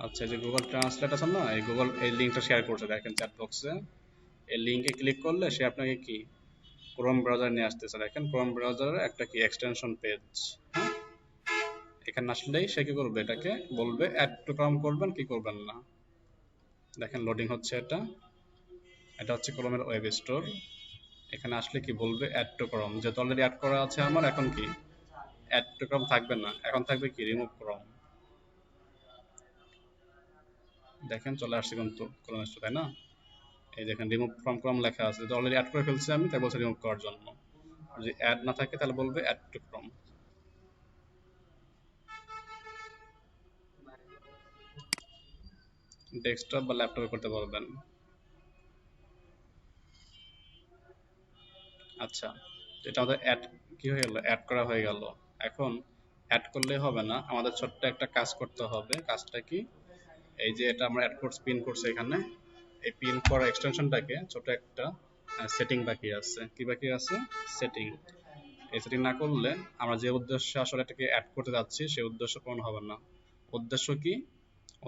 আচ্ছা, এই যে গুগল ট্রান্সলেট আছে না, এই গুগল এই লিঙ্কটা শেয়ার করছে দেখেন চ্যাট বক্সে। এই লিঙ্কে ক্লিক করলে সে আপনাকে কি ক্রোম ব্রাউজার নিয়ে আসতেছে। দেখেন ক্রোম ব্রাউজারের একটা কি এক্সটেনশন পেজ। হ্যাঁ, এখানে আসলেই সে কি করবে, এটাকে বলবে অ্যাড টু ক্রোম করবেন কি করবেন না। দেখেন লোডিং হচ্ছে, এটা হচ্ছে ক্রোমের ওয়েব স্টোর। এখানে আসলে কি বলবে অ্যাড টু ক্রোম, যেহেতু অলরেডি অ্যাড করা আছে আমার, এখন কি অ্যাড টু ক্রোম থাকবে না, এখন থাকবে কি রিমুভ ক্রোম। দেখেন চলে আসছে কিন্তু ক্রোম স্টোর, তাই না? এই দেখেন রিমুভ ফ্রম ক্রোম লেখা আছে, যেহেতু অলরেডি অ্যাড করে ফেলছি আমি, তাই বলছে রিমুভ করার জন্য। আর যদি অ্যাড না থাকে তাহলে বলবে অ্যাড টু ক্রোম। ডেস্কটপ বা ল্যাপটপে করতে পারবেন। আচ্ছা, এটা আমাদের অ্যাড কি হয়ে গেল, অ্যাড করা হয়ে গেল। এখন অ্যাড করলেই হবে না, আমাদের ছোট্ট একটা কাজ করতে হবে। কাজটা কি, এই যে এটা আমরা অ্যাড কোর্স পিন করছি এখানে, এই পিন করা এক্সটেনশনটাকে ছোট একটা সেটিং বাকি আছে। কি বাকি আছে? সেটিং। এই সেটিং না করলে আমরা যে উদ্দেশ্যে আসলে এটাকে অ্যাড করতে যাচ্ছি সেই উদ্দেশ্য পূরণ হবে না। উদ্দেশ্য কি?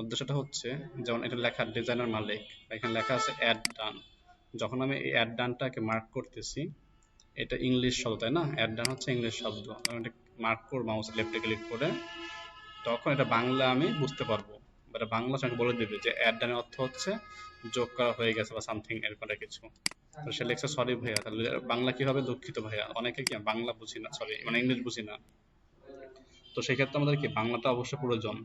উদ্দেশ্যটা হচ্ছে, যেমন এটা লেখা ডিজাইনার মালিক, এখানে লেখা আছে অ্যাড ডান। যখন আমি এই অ্যাড ডানটাকে মার্ক করতেছি, এটা ইংলিশ শব্দ তাই না, অ্যাড ডান হচ্ছে ইংলিশ শব্দ, আমি এটা মার্ক করব মাউস লেফটে ক্লিক করে, তখন এটা বাংলা আমি বুঝতে পারবো। এটা বাংলা সঙ্গে বলে দেবে যে অ্যাড ডানের অর্থ হচ্ছে যোগ করা হয়ে গেছে বা সামথিং এরকম একটা কিছু। তো সে লেখছে সরি ভাইয়া, তাহলে বাংলা কি হবে, দুঃখিত ভাইয়া। অনেকে কি বাংলা বুঝি না, সরি মানে ইংলিশ বুঝি না, তো সেক্ষেত্রে আমাদের কি বাংলাটা অবশ্যই প্রয়োজন।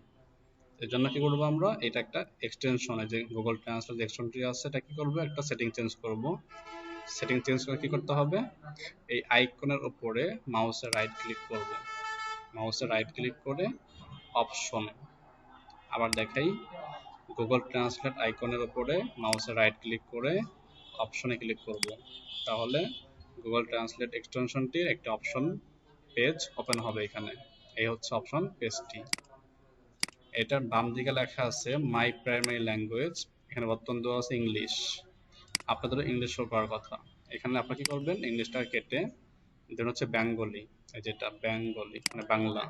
এর জন্য কি করবো আমরা, এটা একটা এক্সটেনশন, যে গুগল ট্রান্সলেট এক্সটেনশনটি আছে, এটা কি করবো, একটা সেটিং চেঞ্জ করব। সেটিং চেঞ্জ করে কি করতে হবে, এই আইকনের উপরে মাউসের রাইট ক্লিক করব। মাউসের রাইট ক্লিক করে অপশন, আবার দেখাই, গুগল ট্রান্সলেট আইকনের উপরে মাউসের রাইট ক্লিক করে অপশনে ক্লিক করব। তাহলে গুগল ট্রান্সলেট এক্সটেনশনটির একটা অপশন পেজ ওপেন হবে এখানে। এই হচ্ছে অপশন পেজটি। এটার বাম দিকে লেখা আছে মাই প্রাইমারি ল্যাঙ্গুয়েজ, এখানে বর্তমান দেওয়া আছে ইংলিশ। আপনাদের ইংলিশ শো করার কথা, এখানে আপনারা কি করবেন, ইংলিশটা কেটে দেন হচ্ছে বেঙ্গলি, যেটা বেঙ্গলি মানে বাংলা।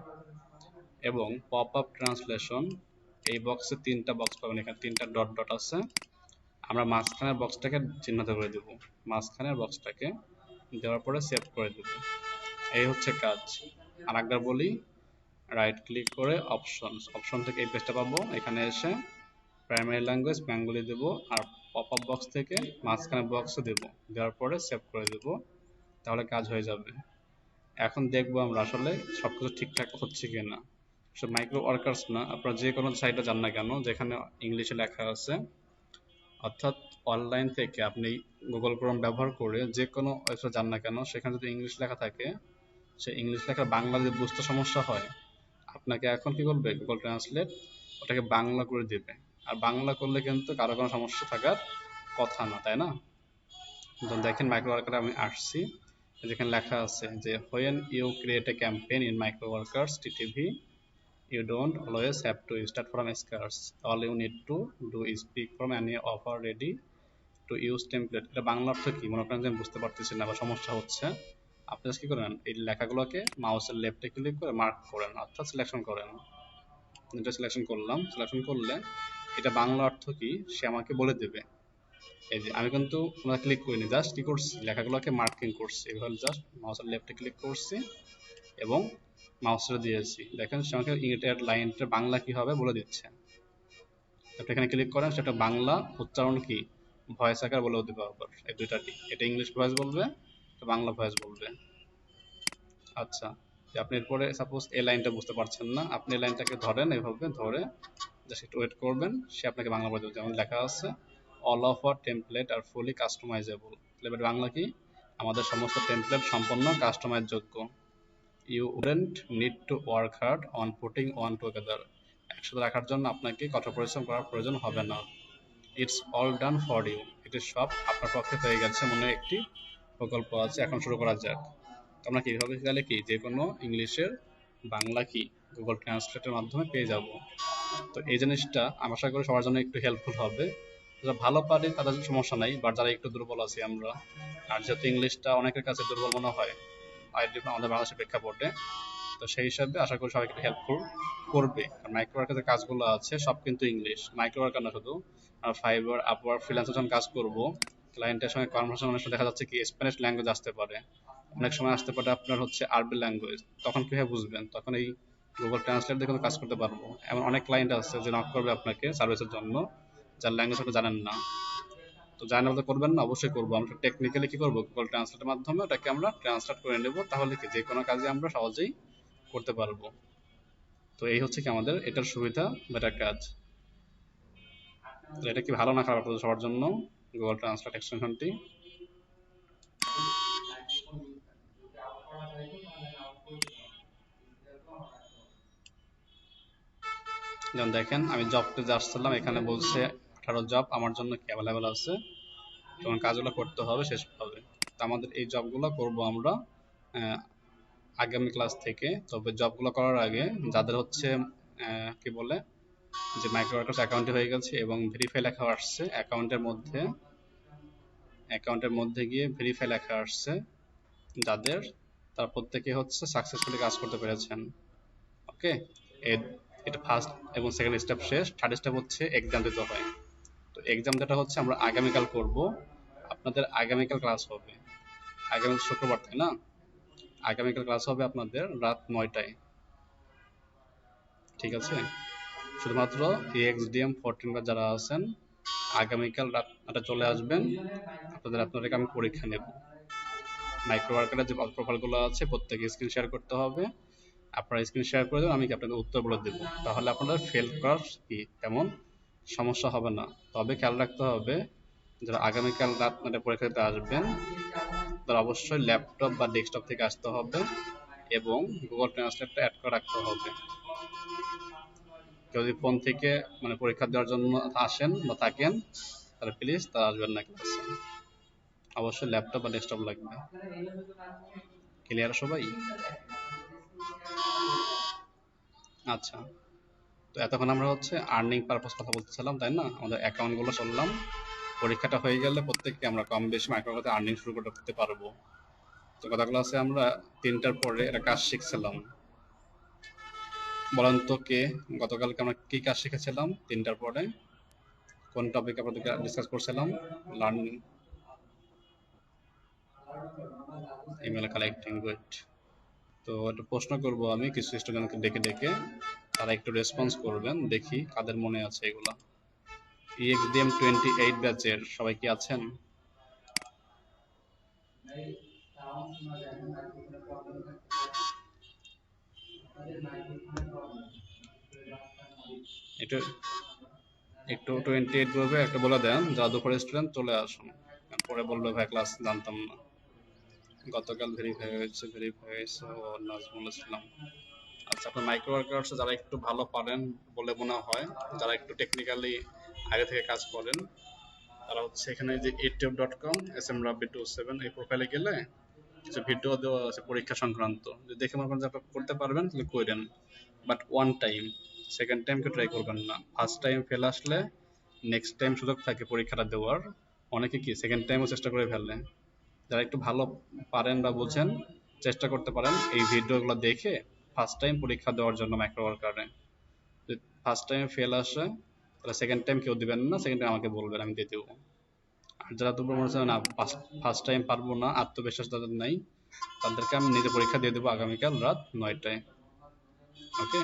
এবং পপ আপ ট্রান্সলেশন, এই বক্সে তিনটা বক্স পাবেন, এখানে তিনটা ডট ডট আছে, আমরা মাঝখানের বক্সটাকে চিহ্নিত করে দেব। মাঝখানের বক্সটাকে দেওয়ার পরে সেভ করে দেব। এই হচ্ছে কাজ। আর একবার বলি, রাইট ক্লিক করে অপশন থেকে এই পেজটা পাবো, এখানে এসে প্রাইমারি ল্যাঙ্গুয়েজ বেঙ্গলি দেব, আর পপ আপ বক্স থেকে মাঝখানে বক্সে দেব, দেওয়ার পরে সেভ করে দেব, তাহলে কাজ হয়ে যাবে। এখন দেখবো আমরা আসলে সবকিছু ঠিকঠাক হচ্ছে কিনা। সব মাইক্রো ওয়ার্কার্স না, আপনারা যে কোনো সাইটে যান না কেন যেখানে ইংলিশে লেখা আছে, অর্থাৎ অনলাইন থেকে আপনি গুগল ক্রোম ব্যবহার করে যে কোনো ওয়েবসাইট যান না কেন, সেখানে যদি ইংলিশ লেখা থাকে, সে ইংলিশ লেখার বাংলা যদি বুঝতে সমস্যা হয়, আপনাকে এখন কি করবে, গুগল ট্রান্সলেট ওটাকে বাংলা করে দেবে। আর বাংলা করলে কিন্তু কারো কোনো সমস্যা থাকার কথা না, তাই না? যখন দেখেন মাইক্রো ওয়ার্কারে আমি আসছি, যেখানে লেখা আছে যে when you create a campaign in micro workers TTV, you don't always have to start from scratch, all you need to do is pick from any offer ready to use template। এটা বাংলা অর্থ কি, মনে করেন যে আমি বুঝতে পারতেছি না বা সমস্যা হচ্ছে, আপনি কি করেন, এই লেখাগুলোকে মাউসের লেফটে ক্লিক করে মার্ক করেন, অর্থাৎ সিলেকশন করেন। এটা সিলেকশন করলাম, সিলেকশন করলে এটা বাংলা অর্থ কি সে আমাকে বলে দেবে। এই যে আমি কিন্তু আমরা ক্লিক করিনি, জাস্ট কি করছি, লেখাগুলোকে মার্কিং করছি, এভাবে জাস্ট মাউসের লেফটে ক্লিক করছি এবং মাউসটা দিয়েছি। দেখেন সে আমাকে এটার লাইনটা বাংলা কি হবে বলে দিচ্ছে। আপনি এখানে ক্লিক করেন, সেটা বাংলা উচ্চারণ কি ভয়েস আকার বলে দিতে পারবো, এই দুইটাটি, এটা ইংলিশ ভয়েস বলবে, এটা বাংলা ভয়েস বলবে। আচ্ছা, আপনি এরপরে সাপোজ এই লাইনটা বুঝতে পারছেন না, আপনি এই লাইনটাকে ধরেন, এইভাবে ধরে জাস্ট একটু ওয়েট করবেন, সে আপনাকে বাংলা বলে দেবে। যেমন লেখা আছে অল অফ আওয়ার টেমপ্লেট আর ফুলি কাস্টমাইজেবল, তাহলে বাংলা কি, আমাদের সমস্ত টেমপ্লেট সম্পূর্ণ কাস্টমাইজ যোগ্য। You wouldn't need to work hard on putting one together, একসাথে রাখার জন্য আপনাকে কঠোর পরিশ্রম করার প্রয়োজন হবে না। It's all done for you, এটি সব আপনার পক্ষে হয়ে গেছে, মনে একটি প্রকল্প আছে, এখন শুরু করা যাক। আমরা কিভাবে গেলে কি যে কোনো ইংলিশের বাংলা কি গুগল ট্রান্সলেটের মাধ্যমে পেয়ে যাব। তো এই জিনিসটা আমি আশা করি সবার জন্য একটু হেল্পফুল হবে। যারা ভালো পারে তাদের সমস্যা নাই, বাট যারা একটু দুর্বল আছি আমরা, আর যেহেতু ইংলিশটা অনেকের কাছে দুর্বল মনে হয় আমাদের বাংলাদেশের প্রেক্ষাপটে, তো সেই হিসাবে আশা করি সবাইকে হেল্পফুল করবে। কারণ মাইক্রো ওয়ার্কের যে কাজগুলো আছে সব কিন্তু ইংলিশ, মাইক্রো ওয়ার্কার না শুধু, আর ফাইবার আপওয়ার্ক ফ্রিল্যান্সে যখন কাজ করব, ক্লায়েন্টের সঙ্গে কনভারসেশন অনেক সময় দেখা যাচ্ছে কি স্প্যানিশ ল্যাঙ্গুয়েজ আসতে পারে, অনেক সময় আসতে পারে আপনার হচ্ছে আরবি ল্যাঙ্গুয়েজ, তখন কিভাবে বুঝবেন? তখন এই গুগল ট্রান্সলেট দিয়ে কিন্তু কাজ করতে পারবো। এমন অনেক ক্লায়েন্ট আছে যে নক করবে আপনাকে সার্ভিসের জন্য, যার ল্যাঙ্গুয়েজ আপনি জানেন না। তো জানেন বলতে করবেন না, অবশ্যই করবো। আমরা টেকনিক্যালি কি করবো, গুগল ট্রান্সলেটের মাধ্যমে ওটাকে আমরা ট্রান্সলেট করে নেব, তাহলে কি যে কোনো কাজে আমরা সহজেই করতে পারবো। তো এই হচ্ছে কি আমাদের এটার সুবিধা, বেটার কাজ। তো এটা কি ভালো না খারাপ আপনাদের সবার জন্য, গুগল ট্রান্সলেট এক্সটেনশনটি? যেমন দেখেন আমি জব পেজে আসছিলাম, এখানে বলছে 18 জব আমার জন্য কি অ্যাভেলেবেল আছে, তখন কাজগুলো করতে হবে শেষ হবে। তো আমাদের এই জবগুলো করব আমরা আগামী ক্লাস থেকে। তবে জবগুলো করার আগে যাদের হচ্ছে কি বলে যে মাইক্রো ওয়ার্কার্স অ্যাকাউন্টে হয়ে গেছে এবং ভেরিফাই লেখা আসছে অ্যাকাউন্টের মধ্যে গিয়ে ভেরিফাই লেখা আসছে যাদের, তার প্রত্যেকে হচ্ছে সাকসেসফুলি কাজ করতে পেরেছেন। ওকে, এটা ফার্স্ট এবং সেকেন্ড স্টেপ শেষ, থার্ড স্টেপ হচ্ছে এক্সাম দিতে হয়। তো এক্সাম যেটা হচ্ছে আমরা আগামীকাল করব, আপনাদের আগামীকাল ক্লাস হবে, আগামী শুক্রবার তাই না? আগামীকাল ক্লাস হবে আপনাদের রাত 9টায়, ঠিক আছে? শুধুমাত্র EXDM 14 ব্যাচ যারা আছেন আগামীকাল রাত 9টা চলে আসবেন, আপনাদেরকে আমি পরীক্ষা নেব। মাইক্রো ওয়ার্কারের যে প্রোফাইলগুলো আছে প্রত্যেকে স্ক্রিন শেয়ার করতে হবে, আপনারা স্ক্রিন শেয়ার করে দেবেন, আমি আপনাদের উত্তর বলে দেবো, তাহলে আপনাদের ফেল করার কি তেমন সমস্যা হবে না। তবে খেয়াল রাখতে হবে যারা আগামীকাল রাত 9টায় পরীক্ষা দিতে আসবেন তারা অবশ্যই ল্যাপটপ বা ডেস্কটপ থেকে আসতে হবে এবং গুগল ট্রান্সলেটটা অ্যাড করে রাখতে হবে। কেউ যদি ফোন থেকে মানে পরীক্ষা দেওয়ার জন্য আসেন বা থাকেন তাহলে প্লিজ তারা আসবেন না ক্লাসে, অবশ্যই ল্যাপটপ বা ডেস্কটপ লাগবে। ক্লিয়ার সবাই? আচ্ছা, তো এতক্ষণ আমরা হচ্ছে আর্নিং পারপাস কথা বলতেছিলাম তাই না, আমাদের অ্যাকাউন্টগুলো চললাম। পরীক্ষাটা হয়ে গেলে প্রত্যেককে আমরা কম বেশি মাইক্রোতে আর্নিং শুরু করতে পারবো। তো গত ক্লাসে আমরা 3টার পরে একটা কাজ শিখছিলাম, বলেন তো কে গতকালকে আমরা কি কাজ শিখেছিলাম 3টার পরে? কোন টপিক আপনাদেরকে ডিসকাস করছিলাম? Learning email collecting, good. তো একটা প্রশ্ন করব আমি কিছু স্টুডেন্টকে ডেকে ডেকে, তারা একটু রেসপন্স করবেন, দেখি কাদের মনে আছে এগুলা। EXDM 28 ব্যাচের সবাই কি আছেন? একটু একটু 28 গ্রুপে একটা বলে দেন যারা দুপুরে স্টুডেন্ট চলে আসুন, পরে বলবে ভাই ক্লাস জানতাম না। গতকাল ভেরিফাই হয়েছে ও নাজমুল ইসলাম। আচ্ছা, আপনার মাইক্রো ওয়ার্কার্স যারা একটু ভালো পারেন বলে মনে হয়, যারা একটু টেকনিক্যালি আগে থেকে কাজ করেন, তারা হচ্ছে এখানে যে youtube.com smrabi27 এই প্রোফাইলে গেলে কিছু ভিডিও দেওয়া আছে পরীক্ষা সংক্রান্ত, যদি দেখে মনে করেন যে আপনি করতে পারবেন তাহলে করেন, but one time, second time কেউ ট্রাই করবেন না। ফার্স্ট টাইম ফেল আসলে নেক্সট টাইম সুযোগ থাকে পরীক্ষাটা দেওয়ার, অনেকে কি সেকেন্ড টাইমও চেষ্টা করে ফেলে। যারা একটু ভালো পারেন বা বুঝেন চেষ্টা করতে পারেন এই ভিডিওগুলো দেখে ফার্স্ট টাইম পরীক্ষা দেওয়ার জন্য মাইক্রো ওয়ার্কারে। যদি ফার্স্ট টাইম ফেল আসে তাহলে সেকেন্ড টাইম কেউ দিবেন না, সেকেন্ড টাইম আমাকে বলবেন, আমি দিয়ে দেবো। আর যারা তোমরা মনে হচ্ছে না ফার্স্ট টাইম পারবো না, আত্মবিশ্বাস যাদের নাই, তাদেরকে আমি নিজে পরীক্ষা দিয়ে দেবো আগামীকাল রাত 9টায়। ওকে,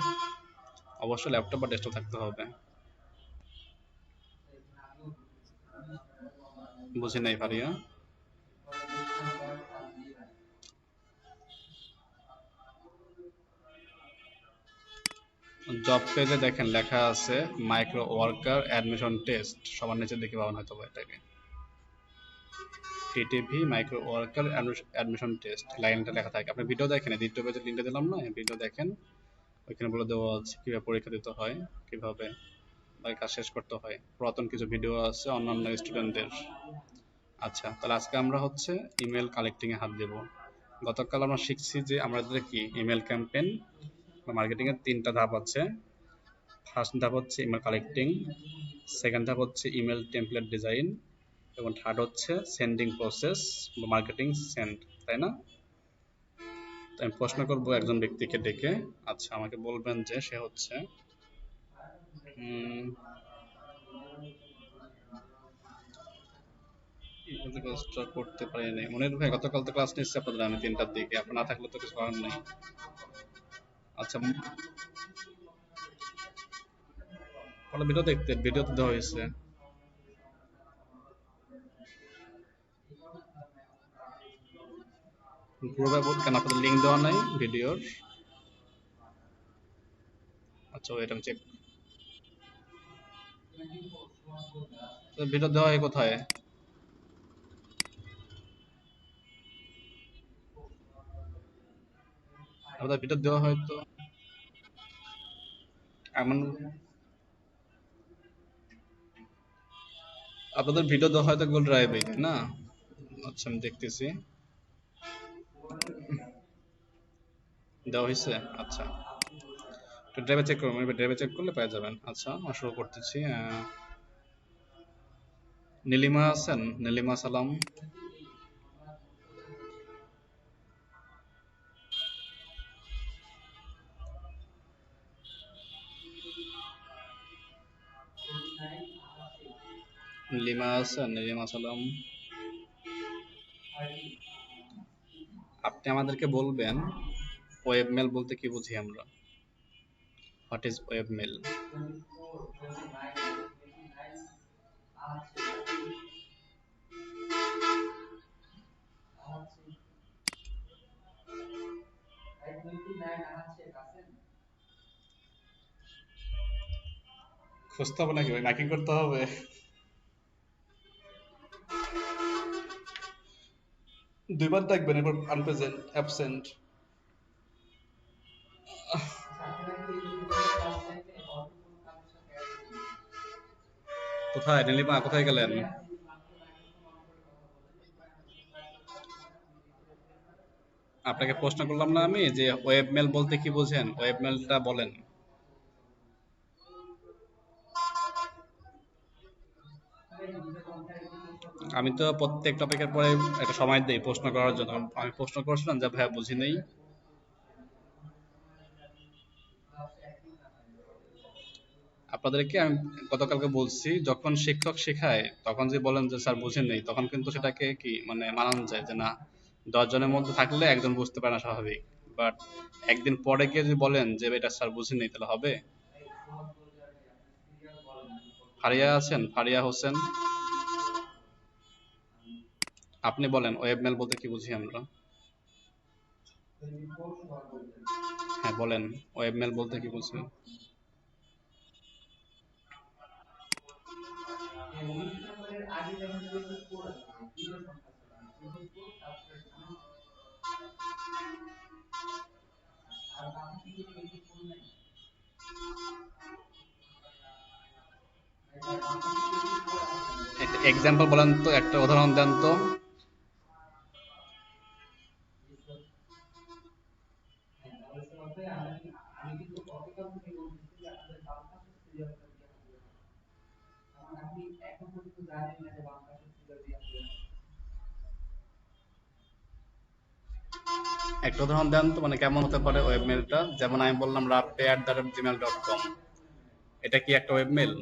অবশ্যই ল্যাপটপ বা ডেস্কটপ থাকতে হবে। বুঝি নাই ফারিয়া। জব পেজে দেখেন লেখা আছে মাইক্রো ওয়ার্কার অ্যাডমিশন টেস্ট, সবার নিচে দেখে পাবেন হয়তো এটাকে, TTV micro worker admission test লাইনটা লেখা থাকে। আপনি ভিডিও দেখেন, দ্বিতীয় পেজে লিঙ্কটা দিলাম না, ভিডিও দেখেন, ওইখানে বলে দেওয়া আছে কিভাবে পরীক্ষা দিতে হয়, কিভাবে কাজ শেষ করতে হয়, পুরাতন কিছু ভিডিও আছে অন্যান্য স্টুডেন্টদের। আচ্ছা, তাহলে আজকে আমরা হচ্ছে ইমেল কালেক্টিং এ হাত দেব। গতকাল আমরা শিখছি যে আমাদের কি ইমেল ক্যাম্পেইন বা মার্কেটিং এর 3টা ধাপ আছে, ফার্স্ট ধাপ হচ্ছে ইমেল কালেক্টিং, সেকেন্ড ধাপ হচ্ছে ইমেল টেমপ্লেট ডিজাইন, এবং থার্ড হচ্ছে সেন্ডিং প্রসেস বা মার্কেটিং সেন্ড, তাই না? তো আমি প্রশ্ন করব একজন ব্যক্তিকে ডেকে। আচ্ছা, আমাকে বলবেন যে সে হচ্ছে ক্লাসটা করতে পারি নাই। মনির ভাই, গতকাল তো ক্লাস নিচ্ছে আপনাদের, আমি 3টার দিকে, আপনার না থাকলে তো কিছু করার নেই। আচ্ছা, পরে ভিডিও দেখতে, ভিডিও তো দেওয়া হয়েছে। গ্রুপে কেন আপনাদের লিঙ্ক দেওয়া নাই ভিডিওর? আচ্ছা, ওয়েট আমি চেক। ভিডিও দেওয়া হয় কোথায়? আপনাদের ভিডিও দেওয়া হয় তো এমন, আপনাদের ভিডিও দেওয়া হয় তো গুগল ড্রাইভে, তাই না? আচ্ছা, আমি দেখতেছি দেওয়া হয়েছে। আচ্ছা, তো ড্রাইভে চেক করবেন, ড্রাইভে চেক করলে পেয়ে যাবেন। আচ্ছা, আমি শুরু করতেছি। নীলিমা আছেন? নীলিমা সালাম। নীলিমা আছেন? নীলিমা সালাম। আপনি আমাদেরকে বলবেন ওয়েব মেল বলতে কি বুঝি আমরা। What is web mail? খুঁজতে হবে নাকি ভাই, মাইকিং করতে হবে? দুইবার দেখবেন, এরপর আনপ্রেজেন্ট, অ্যাবসেন্ট। কোথায় নীলিমা, কোথায় গেলেন? আপনাকে প্রশ্ন করলাম না আমি যে ওয়েব মেল বলতে কি বোঝেন, ওয়েব মেলটা বলেন। আমি তো প্রত্যেক টপিকের পরে একটা সময় দিই প্রশ্ন করার জন্য। আমি প্রশ্ন করছিলাম যে ভাইয়া বুঝি নেই। আপনাদেরকে আমি গতকালকে বলছি, যখন শিক্ষক শেখায় তখন যে বলেন যে স্যার বুঝেন নেই, তখন কিন্তু সেটাকে কি মানে মানানো যায় যে না, 10 জনের মধ্যে থাকলে একজন বুঝতে পারে না, স্বাভাবিক। বাট একদিন পরে গিয়ে যদি বলেন যে এটা স্যার বুঝেন নেই, তাহলে হবে? ফারিয়া আছেন? ফারিয়া হোসেন, আপনি বলেন ওয়েব মেল বলতে কি বুঝি আমরা। হ্যাঁ বলেন, ওয়েব মেল বলতে কি বুঝি? একটা এক্সাম্পল বলেন তো, একটা উদাহরণ দেন তো। একটা উদাহরণ দেন তো, মানে কেমন হতে পারে ওয়েব মেলটা? যেমন আমি বললাম rappi@gmail.com, এটা কি একটা ওয়েব মেল?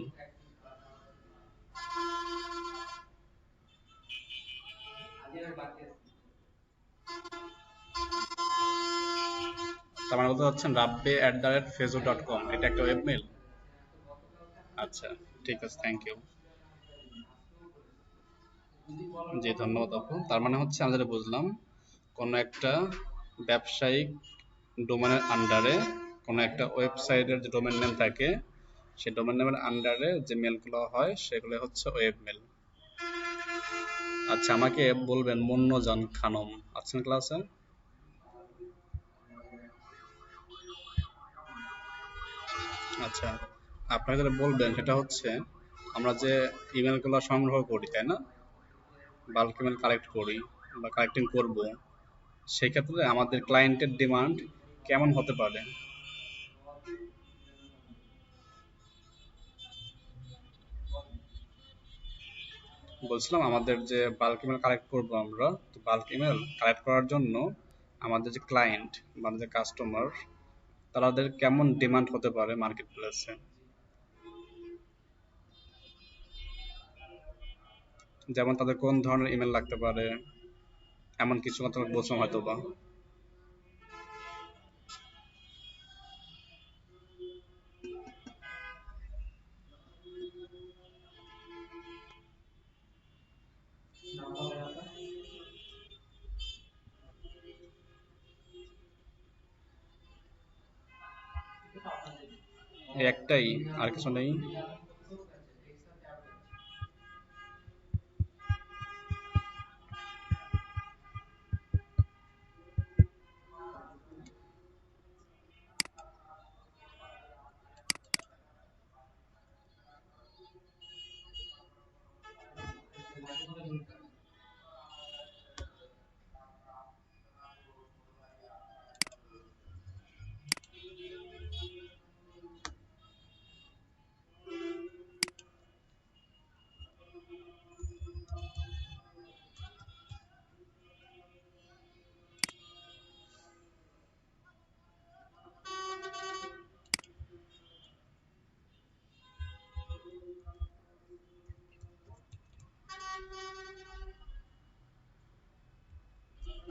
তার মানে বলতে চাচ্ছেন rappi@facebook.com এটা একটা ওয়েব মেল? আচ্ছা, ঠিক আছে, থ্যাংক ইউ। জি, ধন্যবাদ আপু। তার মানে হচ্ছে আমরা যেটা বুঝলাম, কোনো একটা ব্যবসায়িক ডোমেনের আন্ডারে কোনো একটা ওয়েবসাইটের যে ডোমেন নেম থাকে, সেই ডোমেন নেমের আন্ডারে যে মেলগুলো হয় সেগুলো হচ্ছে ওয়েব মেল। আচ্ছা, আমাকে বলবেন মুন্নজান খানম আছেন ক্লাসে? আচ্ছা, আপনাকে যেটা বলবেন সেটা হচ্ছে, আমরা যে ইমেলগুলো সংগ্রহ করি, তাই না, বাল্ক ইমেল কালেক্ট করি বা কালেক্টিং করব, সেক্ষেত্রে আমাদের ক্লায়েন্টের ডিমান্ড কেমন হতে পারে? বলছিলাম আমাদের যে বাল্ক ইমেল কালেক্ট করবো আমরা, তো বাল্ক ইমেল কালেক্ট করার জন্য আমাদের যে ক্লায়েন্ট বা আমাদের কাস্টমার তাদের কেমন ডিমান্ড হতে পারে মার্কেট প্লেসে, যেমন তাদের কোন ধরনের ইমেল লাগতে পারে এমন কিছু কথা বলছিলাম হয়তো বা। এই একটাই, আর কিছু নেই?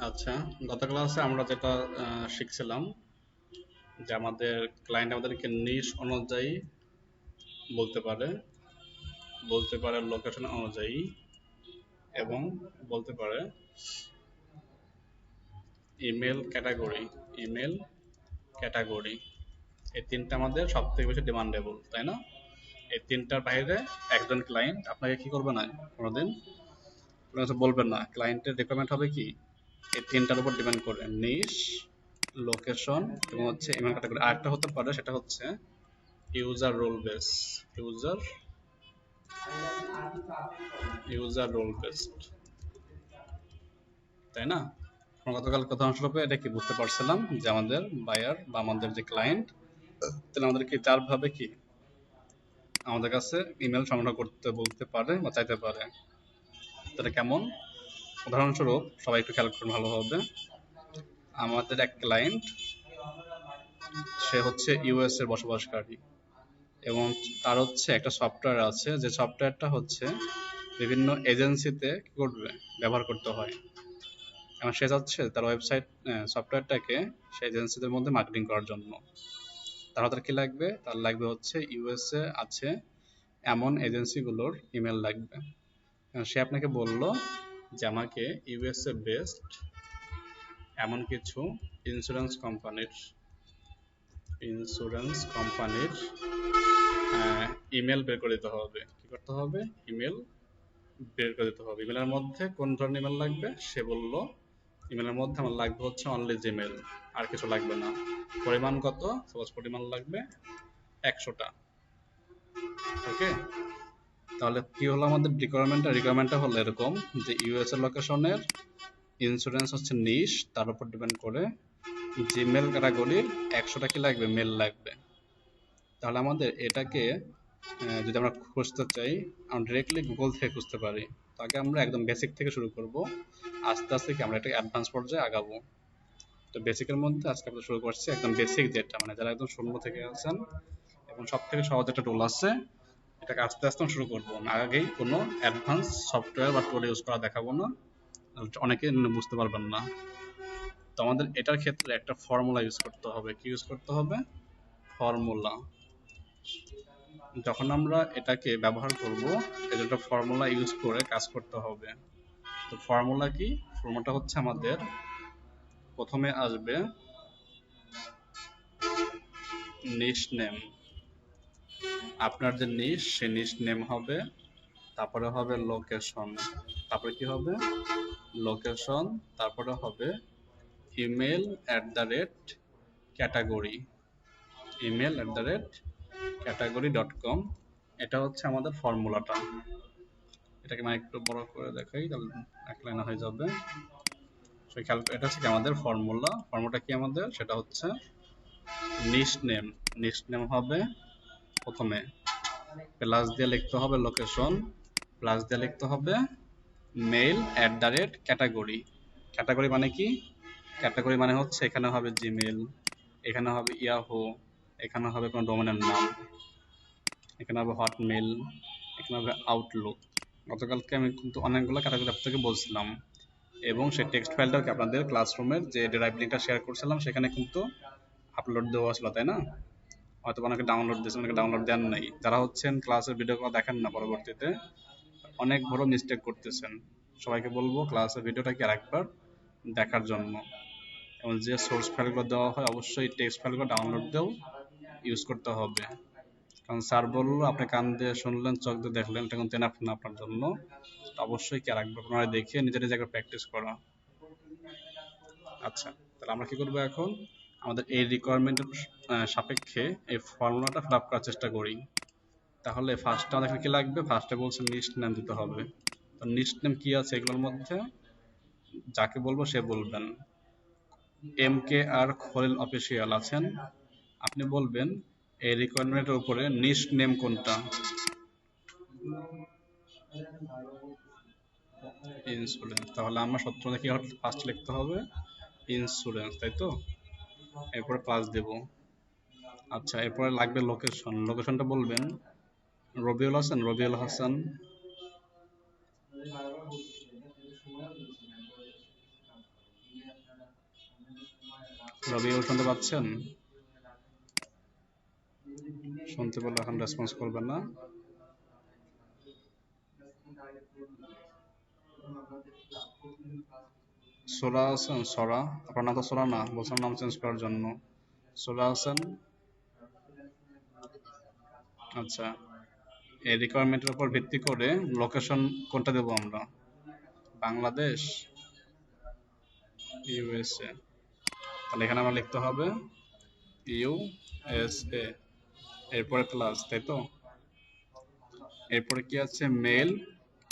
আচ্ছা, গত ক্লাসে আমরা যেটা শিখছিলাম যে আমাদের ক্লায়েন্ট আমাদেরকে নিশ অনুযায়ী বলতে পারে, লোকেশন অনুযায়ী, এবং বলতে পারে ইমেল ক্যাটাগরি। এই তিনটা আমাদের সব থেকে বেশি ডিমান্ডেবল, তাই না? এই তিনটার বাইরে একজন ক্লায়েন্ট আপনাকে কি করবে না, কোনোদিন কোনো কিছু বলবেন না। ক্লায়েন্টের রিকোয়ারমেন্ট হবে কি এই তিনটার উপর ডিপেন্ড করে, নিশ, লোকেশন এবং হচ্ছে ইমেল ক্যাটাগরি। আরেকটা হতে পারে সেটা হচ্ছে user role base, user role based, তাই না? গতকাল কথা অনুসারে এটা কি বুঝতে পারছিলাম যে আমাদের বায়ার বা আমাদের যে ক্লায়েন্ট তাহলে আমাদেরকে চার ভাবে কি আমাদের কাছে ইমেল সংগ্রহ করতে বলতে পারে বা চাইতে পারে। তাহলে কেমন? উদাহরণস্বরূপ সবাই একটু খেয়াল করুন ভালোভাবে। আমাদের এক ক্লায়েন্ট, সে হচ্ছে ইউএস এর বসবাসকারী এবং তার হচ্ছে একটা সফটওয়্যার আছে, যে সফটওয়্যারটা হচ্ছে বিভিন্ন এজেন্সিতে কি করবে, ব্যবহার করতে হয়। এবং সে চাচ্ছে তার ওয়েবসাইট সফটওয়্যারটাকে সেই এজেন্সিদের মধ্যে মার্কেটিং করার জন্য। তার কি লাগবে? তার লাগবে হচ্ছে ইউএসএ আছে এমন এজেন্সিগুলোর ইমেল লাগবে। সে আপনাকে বলল যে আমাকে ইউএসএ বেসড এমন কিছু ইন্স্যুরেন্স কোম্পানির ইমেল বের করে দিতে হবে। কি করতে হবে? ইমেল বের করে দিতে হবে। ইমেলের মধ্যে কোন ধরনের ইমেল লাগবে? সে বলল ইমেলের মধ্যে আমার লাগবে হচ্ছে অনলি জিমেল, আর কিছু লাগবে না। পরিমাণ কত? সাপোজ পরিমাণ লাগবে 100টা। ওকে, তাহলে কি হলো আমাদের রিকোয়ারমেন্টটা হলো এরকম যে ইউএস এর লোকেশনের ইন্স্যুরেন্স হচ্ছে নিশ, তার উপর ডিপেন্ড করে জিমেল ক্যাটাগরির 100টা কি লাগবে, মেল লাগবে। তাহলে আমাদের এটাকে যদি আমরা খুঁজতে চাই আমরা ডিরেক্টলি গুগল থেকে খুঁজতে পারি। তাকে আমরা একদম বেসিক থেকে শুরু করব, আস্তে আস্তে কি আমরা এটা অ্যাডভান্স পর্যায়ে আগাবো। তো বেসিকের মধ্যে আজকে আমরা শুরু করছি একদম বেসিক, যেটা মানে যারা একদম শূন্য থেকে আছেন এবং সব থেকে সহজ একটা টুল আছে, এটাকে আস্তে আস্তে শুরু করবো। আগেই কোনো অ্যাডভান্স সফটওয়্যার বা টুল ইউজ করা দেখাবো না, অনেকে বুঝতে পারবেন না। তো আমাদের এটার ক্ষেত্রে একটা ফর্মুলা ইউজ করতে হবে। কি ইউজ করতে হবে? ফর্মুলা। যখন আমরা এটাকে ব্যবহার করব এটা একটা ফর্মুলা ইউজ করে কাজ করতে হবে। তো ফর্মুলা কি? ফর্মুলাটা হচ্ছে আমাদের প্রথমে আসবে নিশ নেম, আপনার যে নিশ সে নিশ নেম হবে, তারপরে হবে লোকেশন, তারপরে কি হবে? লোকেশন, তারপরে হবে ইমেল @ক্যাটাগরি, email@category.com। এটা হচ্ছে আমাদের ফর্মুলাটা। এটাকে আমি একটু বড় করে দেখাই, তাহলে এক লাইনে হয়ে যাবে। এটা হচ্ছে আমাদের ফর্মুলাটা কি আমাদের? সেটা হচ্ছে নিশ নেম হবে প্রথমে, প্লাস দিয়ে লিখতে হবে লোকেশন, প্লাস দিয়ে লিখতে হবে মেইল @ক্যাটাগরি। ক্যাটাগরি মানে কি? ক্যাটাগরি মানে হচ্ছে এখানে হবে জিমেল, এখানে হবে ইয়াহু, এখানে হবে কোনো ডোমেনের নাম, এখানে হবে হটমেল, এখানে হবে আউটলুক। গতকালকে আমি কিন্তু অনেকগুলো ক্যাটাগরি আপনাকে বলছিলাম, এবং সেই টেক্সট ফাইলটাকে আপনাদের ক্লাসরুমের যে ড্রাইভ লিঙ্কটা শেয়ার করছিলাম সেখানে কিন্তু আপলোড দেওয়া ছিল, তাই না? হয়তো অনেকে ডাউনলোড দিয়েছেন, অনেকে ডাউনলোড দেন নাই। যারা হচ্ছেন ক্লাসের ভিডিওগুলো দেখেন না পরবর্তীতে, অনেক বড় মিস্টেক করতেছেন। সবাইকে বলবো ক্লাসের ভিডিওটাকে আরেকবার দেখার জন্য, এবং যে সোর্স ফাইলগুলো দেওয়া হয় অবশ্যই টেক্সট ফাইলগুলো ডাউনলোড দিয়েও ইউজ করতে হবে। কারণ স্যার বললো আপনি কান দিয়ে শুনলেন, চোখ দিয়ে দেখলেন, এটা কিন্তু এনাফ না আপনার জন্য। অবশ্যই কি আরেকবার পুনরায় দেখে নিজের জায়গায় প্র্যাকটিস করা। আচ্ছা, তাহলে আমরা কি করবো এখন? আমাদের এই রিকোয়ারমেন্টের সাপেক্ষে এই ফর্মুলাটা ফিল আপ করার চেষ্টা করি। তাহলে ফার্স্টে আমাদের কি লাগবে? ফার্স্টে বলছে নিস্ট নেম দিতে হবে। তো নিস্ট নেম কি আছে এগুলোর মধ্যে? যাকে বলবো সে বলবেন। MKR খলিল অফিসিয়াল আছেন, আপনি বলবেন এই রিকোয়ারমেন্টের উপরে নিস্ট নেম কোনটা? ইন্স্যুরেন্স। তাহলে আমরা সত্য কি ফার্স্ট লিখতে হবে ইন্স্যুরেন্স, তাই তো? এরপরে প্লাস দেব। আচ্ছা, এরপরে লাগবে লোকেশন। লোকেশনটা বলবেন রবিউল হাসান, রবিউল হাসান। রবিউল শুনতে পাচ্ছেন? শুনতে বললে এখন রেসপন্স করবেন না। সোরা হাসান, সোরা, আপনার নাম তো সোরা না, বলছেন নাম চেঞ্জ করার জন্য। সোরা হাসান। আচ্ছা, এই রিকোয়ারমেন্টের উপর ভিত্তি করে লোকেশন কোনটা দেবো আমরা? বাংলাদেশ, USA। তাহলে এখানে আমরা লিখতে হবে USA, এরপরে প্লাস, তাই তো? এরপরে কি আছে? Mail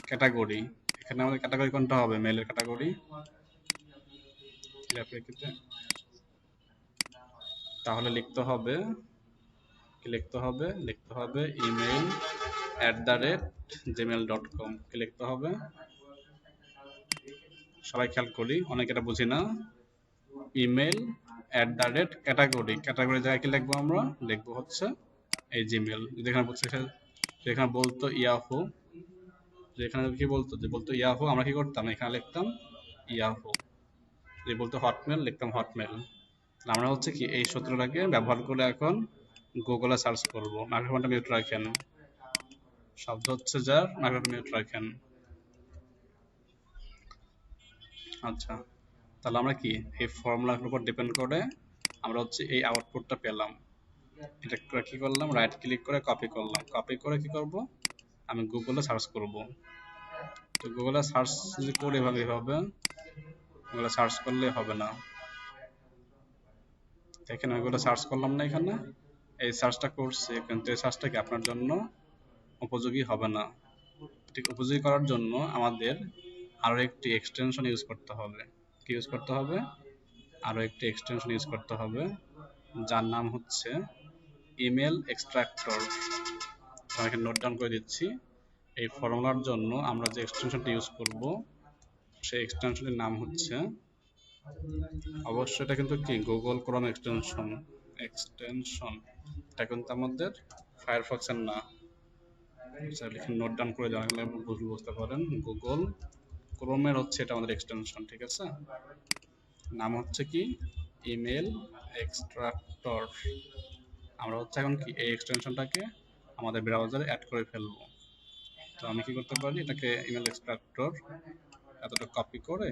category. এখানে আমাদের ক্যাটাগরি কোনটা হবে? মেলের ক্যাটাগরি। তাহলে লিখতে হবে কি? লিখতে হবে email@gmail.com। কি লিখতে হবে? সবাই খেয়াল করি, অনেকে এটা বুঝি না। email@ক্যাটাগরি। ক্যাটাগরি জায়গায় কি লিখবো আমরা? লিখবো হচ্ছে এই জিমেল। যেখানে বলতো ইয়াহু, যেখানে কি বলতো, যে বলতো ইয়াহু, আমরা কি করতাম? এখানে লিখতাম ইয়াহু। যে বলতো হটমেল, লিখতাম হটমেল। আমরা হচ্ছে কি এই সূত্রটাকে ব্যবহার করে এখন গুগলে সার্চ করবো। মাইক্রোফোনটা মিউট রাখেন, শব্দ হচ্ছে যার মাইক্রোফোন মিউট রাখেন। আচ্ছা, তাহলে আমরা কি এই ফর্মুলার উপর ডিপেন্ড করে আমরা হচ্ছে এই আউটপুটটা পেলাম। এটা কি করলাম? রাইট ক্লিক করে কপি করলাম। কপি করে কি করব? আমি গুগলে সার্চ করব। তো গুগলে সার্চ যদি করি এভাবে গুগলে সার্চ করলে হবে না। দেখেন আমি গুগলে সার্চ করলাম না, এখানে এই সার্চটা করছি, কিন্তু এই সার্চটা কি আপনার জন্য উপযোগী হবে না। ঠিক উপযোগী করার জন্য আমাদের আরো একটি এক্সটেনশন ইউজ করতে হবে। কি ইউজ করতে হবে? আরো একটি এক্সটেনশন ইউজ করতে হবে, যার নাম হচ্ছে ইমেল এক্সট্রাক্টর। আমি এখানে নোট ডাউন করে দিচ্ছি। এই ফর্মুলার জন্য আমরা যে এক্সটেনশনটা ইউজ করব সেই এক্সটেনশনের নাম হচ্ছে, অবশ্যই এটা কিন্তু কি গুগল ক্রোম এক্সটেনশন। এটা কিন্তু আমাদের ফায়ারফক্সের না। নোট ডাউন করে দেওয়া গেলে বুঝতে পারেন। গুগল ক্রোমের হচ্ছে এটা আমাদের এক্সটেনশন, ঠিক আছে? নাম হচ্ছে কি ইমেল এক্সট্রাক্টর। আমরা হচ্ছে এখন কি এই এক্সটেনশনটাকে আমাদের ব্রাউজারে অ্যাড করে ফেলবো। তো আমি কি করতে পারি? এটাকে ইমেল এক্সট্রাক্টর এতটা কপি করে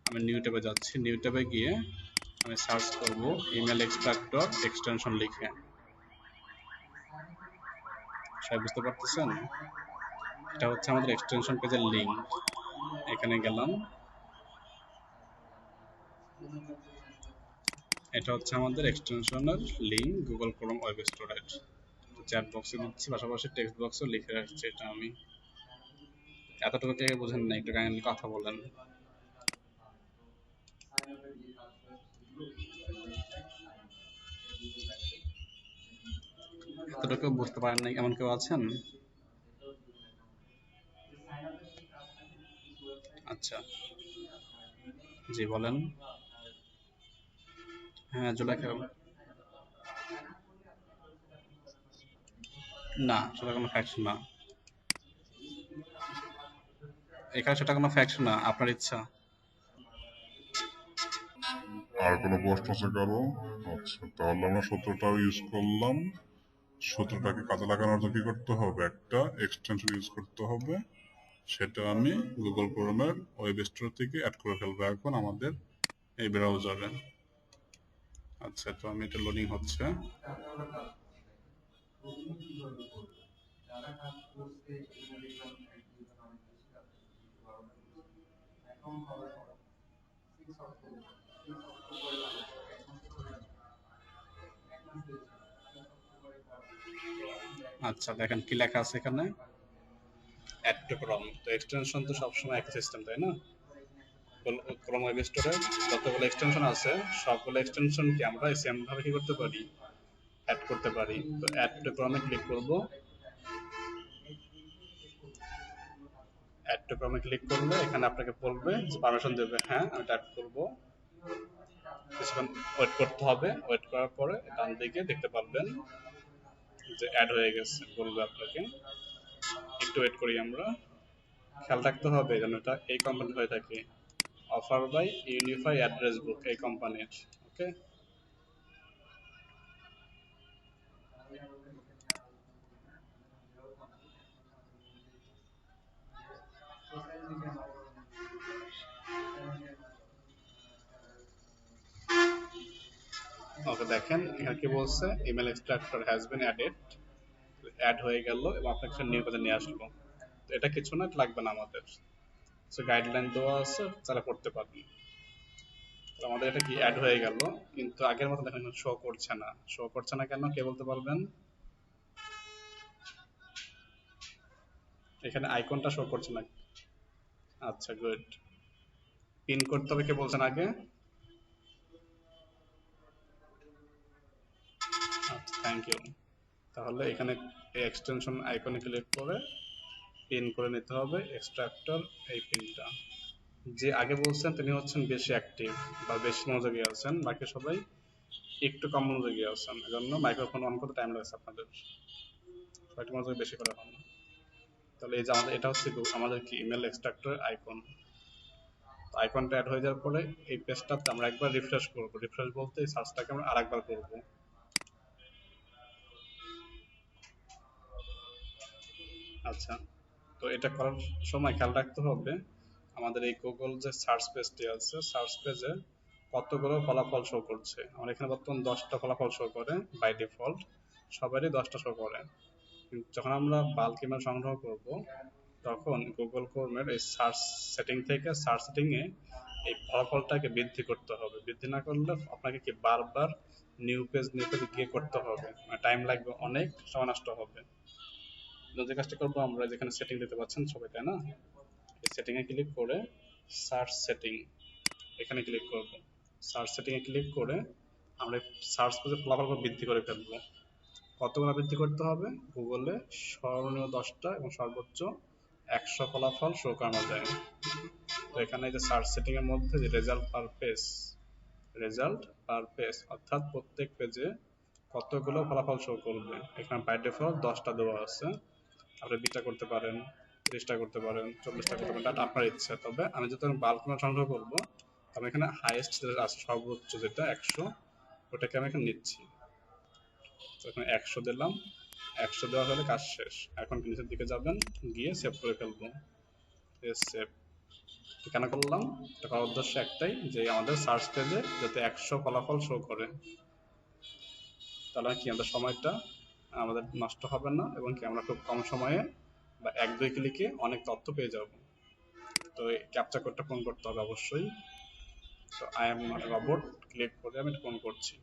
আমি নিউ ট্যাবে যাচ্ছি। নিউ ট্যাবে গিয়ে আমি সার্চ করব ইমেল এক্সট্রাক্টর এক্সটেনশন লিখে। সবাই বুঝতে পারতেছেন? এটা হচ্ছে আমাদের এক্সটেনশন পেজের লিঙ্ক। এখানে গেলাম, এটা হচ্ছে আমাদের এক্সটেনশনের link Google Chrome web storage. Chat বক্সে দিচ্ছি, পাশাপাশি টেক্সট বক্সেও লিখে রাখছি এটা আমি। এতটুকু কে বোঝেন না? একটু কাইন্ডলি কথা বলেন। এতটুকু বুঝতে পারেন না এমন কেউ আছেন? আচ্ছা, জি বলেন। হ্যাঁ, জুলাইখা। না, সেটা কোনো ফ্যাক্ট না। এখানে সেটা কোনো ফ্যাক্ট না, আপনার ইচ্ছা। আর কোনো প্রশ্ন আছে কারো? আচ্ছা, তাহলে আমরা সূত্রটাও ইউজ করলাম। সূত্রটাকে কাজে লাগানোর জন্য কি করতে হবে? একটা এক্সটেনশন ইউজ করতে হবে। সেটা আমি গুগল ক্রোমের ওয়েব স্টোর থেকে অ্যাড করে ফেলবো এখন আমাদের এই ব্রাউজারে। আচ্ছা, তো আমি এটা লোডিং হচ্ছে। আচ্ছা, দেখেন কি লেখা আছে এখানে, অ্যাড টু ক্রম। তো এক্সটেনশন তো সবসময় এক সিস্টেম, তাই না? ক্রোম ওয়েব স্টোরে যতগুলো এক্সটেনশন আছে সবগুলো এক্সটেনশন কি আমরা সেম ভাবে কি করতে পারি, অ্যাড করতে পারি। তো অ্যাড টু ক্রমে ক্লিক করব। অ্যাড টু ক্রমে ক্লিক করলে এখানে আপনাকে বলবে যে পারমিশন দেবে, হ্যাঁ আমি অ্যাড করব। কিছুক্ষণ ওয়েট করতে হবে। ওয়েট করার পরে ডান দিকে দেখতে পারবেন যে অ্যাড হয়ে গেছে, বলবে আপনাকে। একটু ওয়েট করি আমরা। খেয়াল রাখতে হবে যেন এটা এই কোম্পানি হয়ে থাকে, offer by Unify address book, এই কোম্পানির। ওকে, ওকে দেখেন এখানে কি বলছে, email extractor has been added. Add হয়ে গেল এবং আপনাকে সেটা নিউ পেজে নিয়ে আসলো। তো এটা কিছু না, এটা লাগবে না আমাদের। সো গাইডলাইন দেওয়া আছে, তারা করতে পারবেন। তো আমাদের এটা কি অ্যাড হয়ে গেল, কিন্তু আগের মতো দেখেন শো করছে না। শো করছে না কেন, কে বলতে পারবেন? এখানে আইকনটা শো করছে না। আচ্ছা, গুড। পিন করতে হবে কে বলছেন আগে? আচ্ছা, থ্যাংক ইউ। তাহলে এখানে এই এক্সটেনশন আইকনে ক্লিক করে পিন করে নিতে হবে এক্সট্রাক্টর, এই পিনটা। যে আগে বলছেন তিনি হচ্ছেন বেশি অ্যাক্টিভ বা বেশি মনোযোগী আছেন, বাকি সবাই একটু কম মনোযোগী আছেন, এজন্য মাইক্রোফোন অন করতে টাইম লাগছে আপনাদের। সবাই একটু মনোযোগ বেশি করে হন। তাহলে এই যে আমাদের এটা হচ্ছে আমাদের কি ইমেল এক্সট্রাক্টর আইকন। আইকনটা অ্যাড হয়ে যাওয়ার পরে এই পেজটাতে আমরা একবার রিফ্রেশ করব। রিফ্রেশ বলতে এই সার্চটাকে আমরা আরেকবার করব। আচ্ছা, তো এটা করার সময় খেয়াল রাখতে হবে আমাদের এই গুগল যে সার্চ পেজটি আছে, সার্চ পেজে কতগুলো ফলাফল শো করছে। আমার এখানে বর্তমান 10টা ফলাফল শো করে বাই ডিফল্ট, সবারই 10টা শো করে। কিন্তু যখন আমরা বাল্ক ইমেল সংগ্রহ করব, তখন গুগল ক্রোমের এই সার্চ সেটিং থেকে সার্চ সেটিংয়ে এই ফলাফলটাকে বৃদ্ধি করতে হবে। বৃদ্ধি না করলে আপনাকে কি বারবার নিউ পেজ গিয়ে করতে হবে, টাইম লাগবে, অনেক সময় নষ্ট হবে। যে কাজটা করবো আমরা, যেখানে সেটিং দিতে পাচ্ছেন সবাই, তাই না? এই সেটিং এ ক্লিক করে সার্চ সেটিং, এখানে ক্লিক করব। সার্চ সেটিং এ ক্লিক করে আমরা সার্চ পেজের ফলাফল বৃদ্ধি করে ফেলবো। কতগুলো বৃদ্ধি করতে হবে? গুগলে সর্বনিম্ন 10টা এবং সর্বোচ্চ 100 ফলাফল শো করানো যায়। তো এখানে যে সার্চ সেটিং এর মধ্যে যে রেজাল্ট পার পেজ, অর্থাৎ প্রত্যেক পেজে কতগুলো ফলাফল শো করবে, এখানে বাই ডিফল্ট 10টা দেওয়া আছে। আপনি 20টা করতে পারেন, 30টা করতে পারেন, 40টা করতে পারেন, এটা আপনার ইচ্ছা। তবে আমি যেহেতু বাল্ক মাল সংগ্রহ করবো, আমি এখানে হাইয়েস্ট যেটা আছে, সর্বোচ্চ যেটা 100, ওটাকে আমি এখানে নিচ্ছি। তো এখানে 100 দিলাম। 100 দেওয়া হলে কাজ শেষ। এখন নিচের দিকে যাবেন, গিয়ে সেভ করে ফেলবো। সেভ কেন করলাম? এটা করার উদ্দেশ্য একটাই, যে আমাদের সার্চ পেজে যাতে 100 ফলাফল শো করে। তাহলে কি আমাদের সময়টা আমাদের নষ্ট হবে না, এবং কি আমরা খুব কম সময়ে বা 1-2 ক্লিকে অনেক তথ্য পেয়ে যাব। তো এই ক্যাপচা কোডটা পূরণ করতে হবে অবশ্যই। তো I am not robot click করে আমি এটা পূরণ করছি।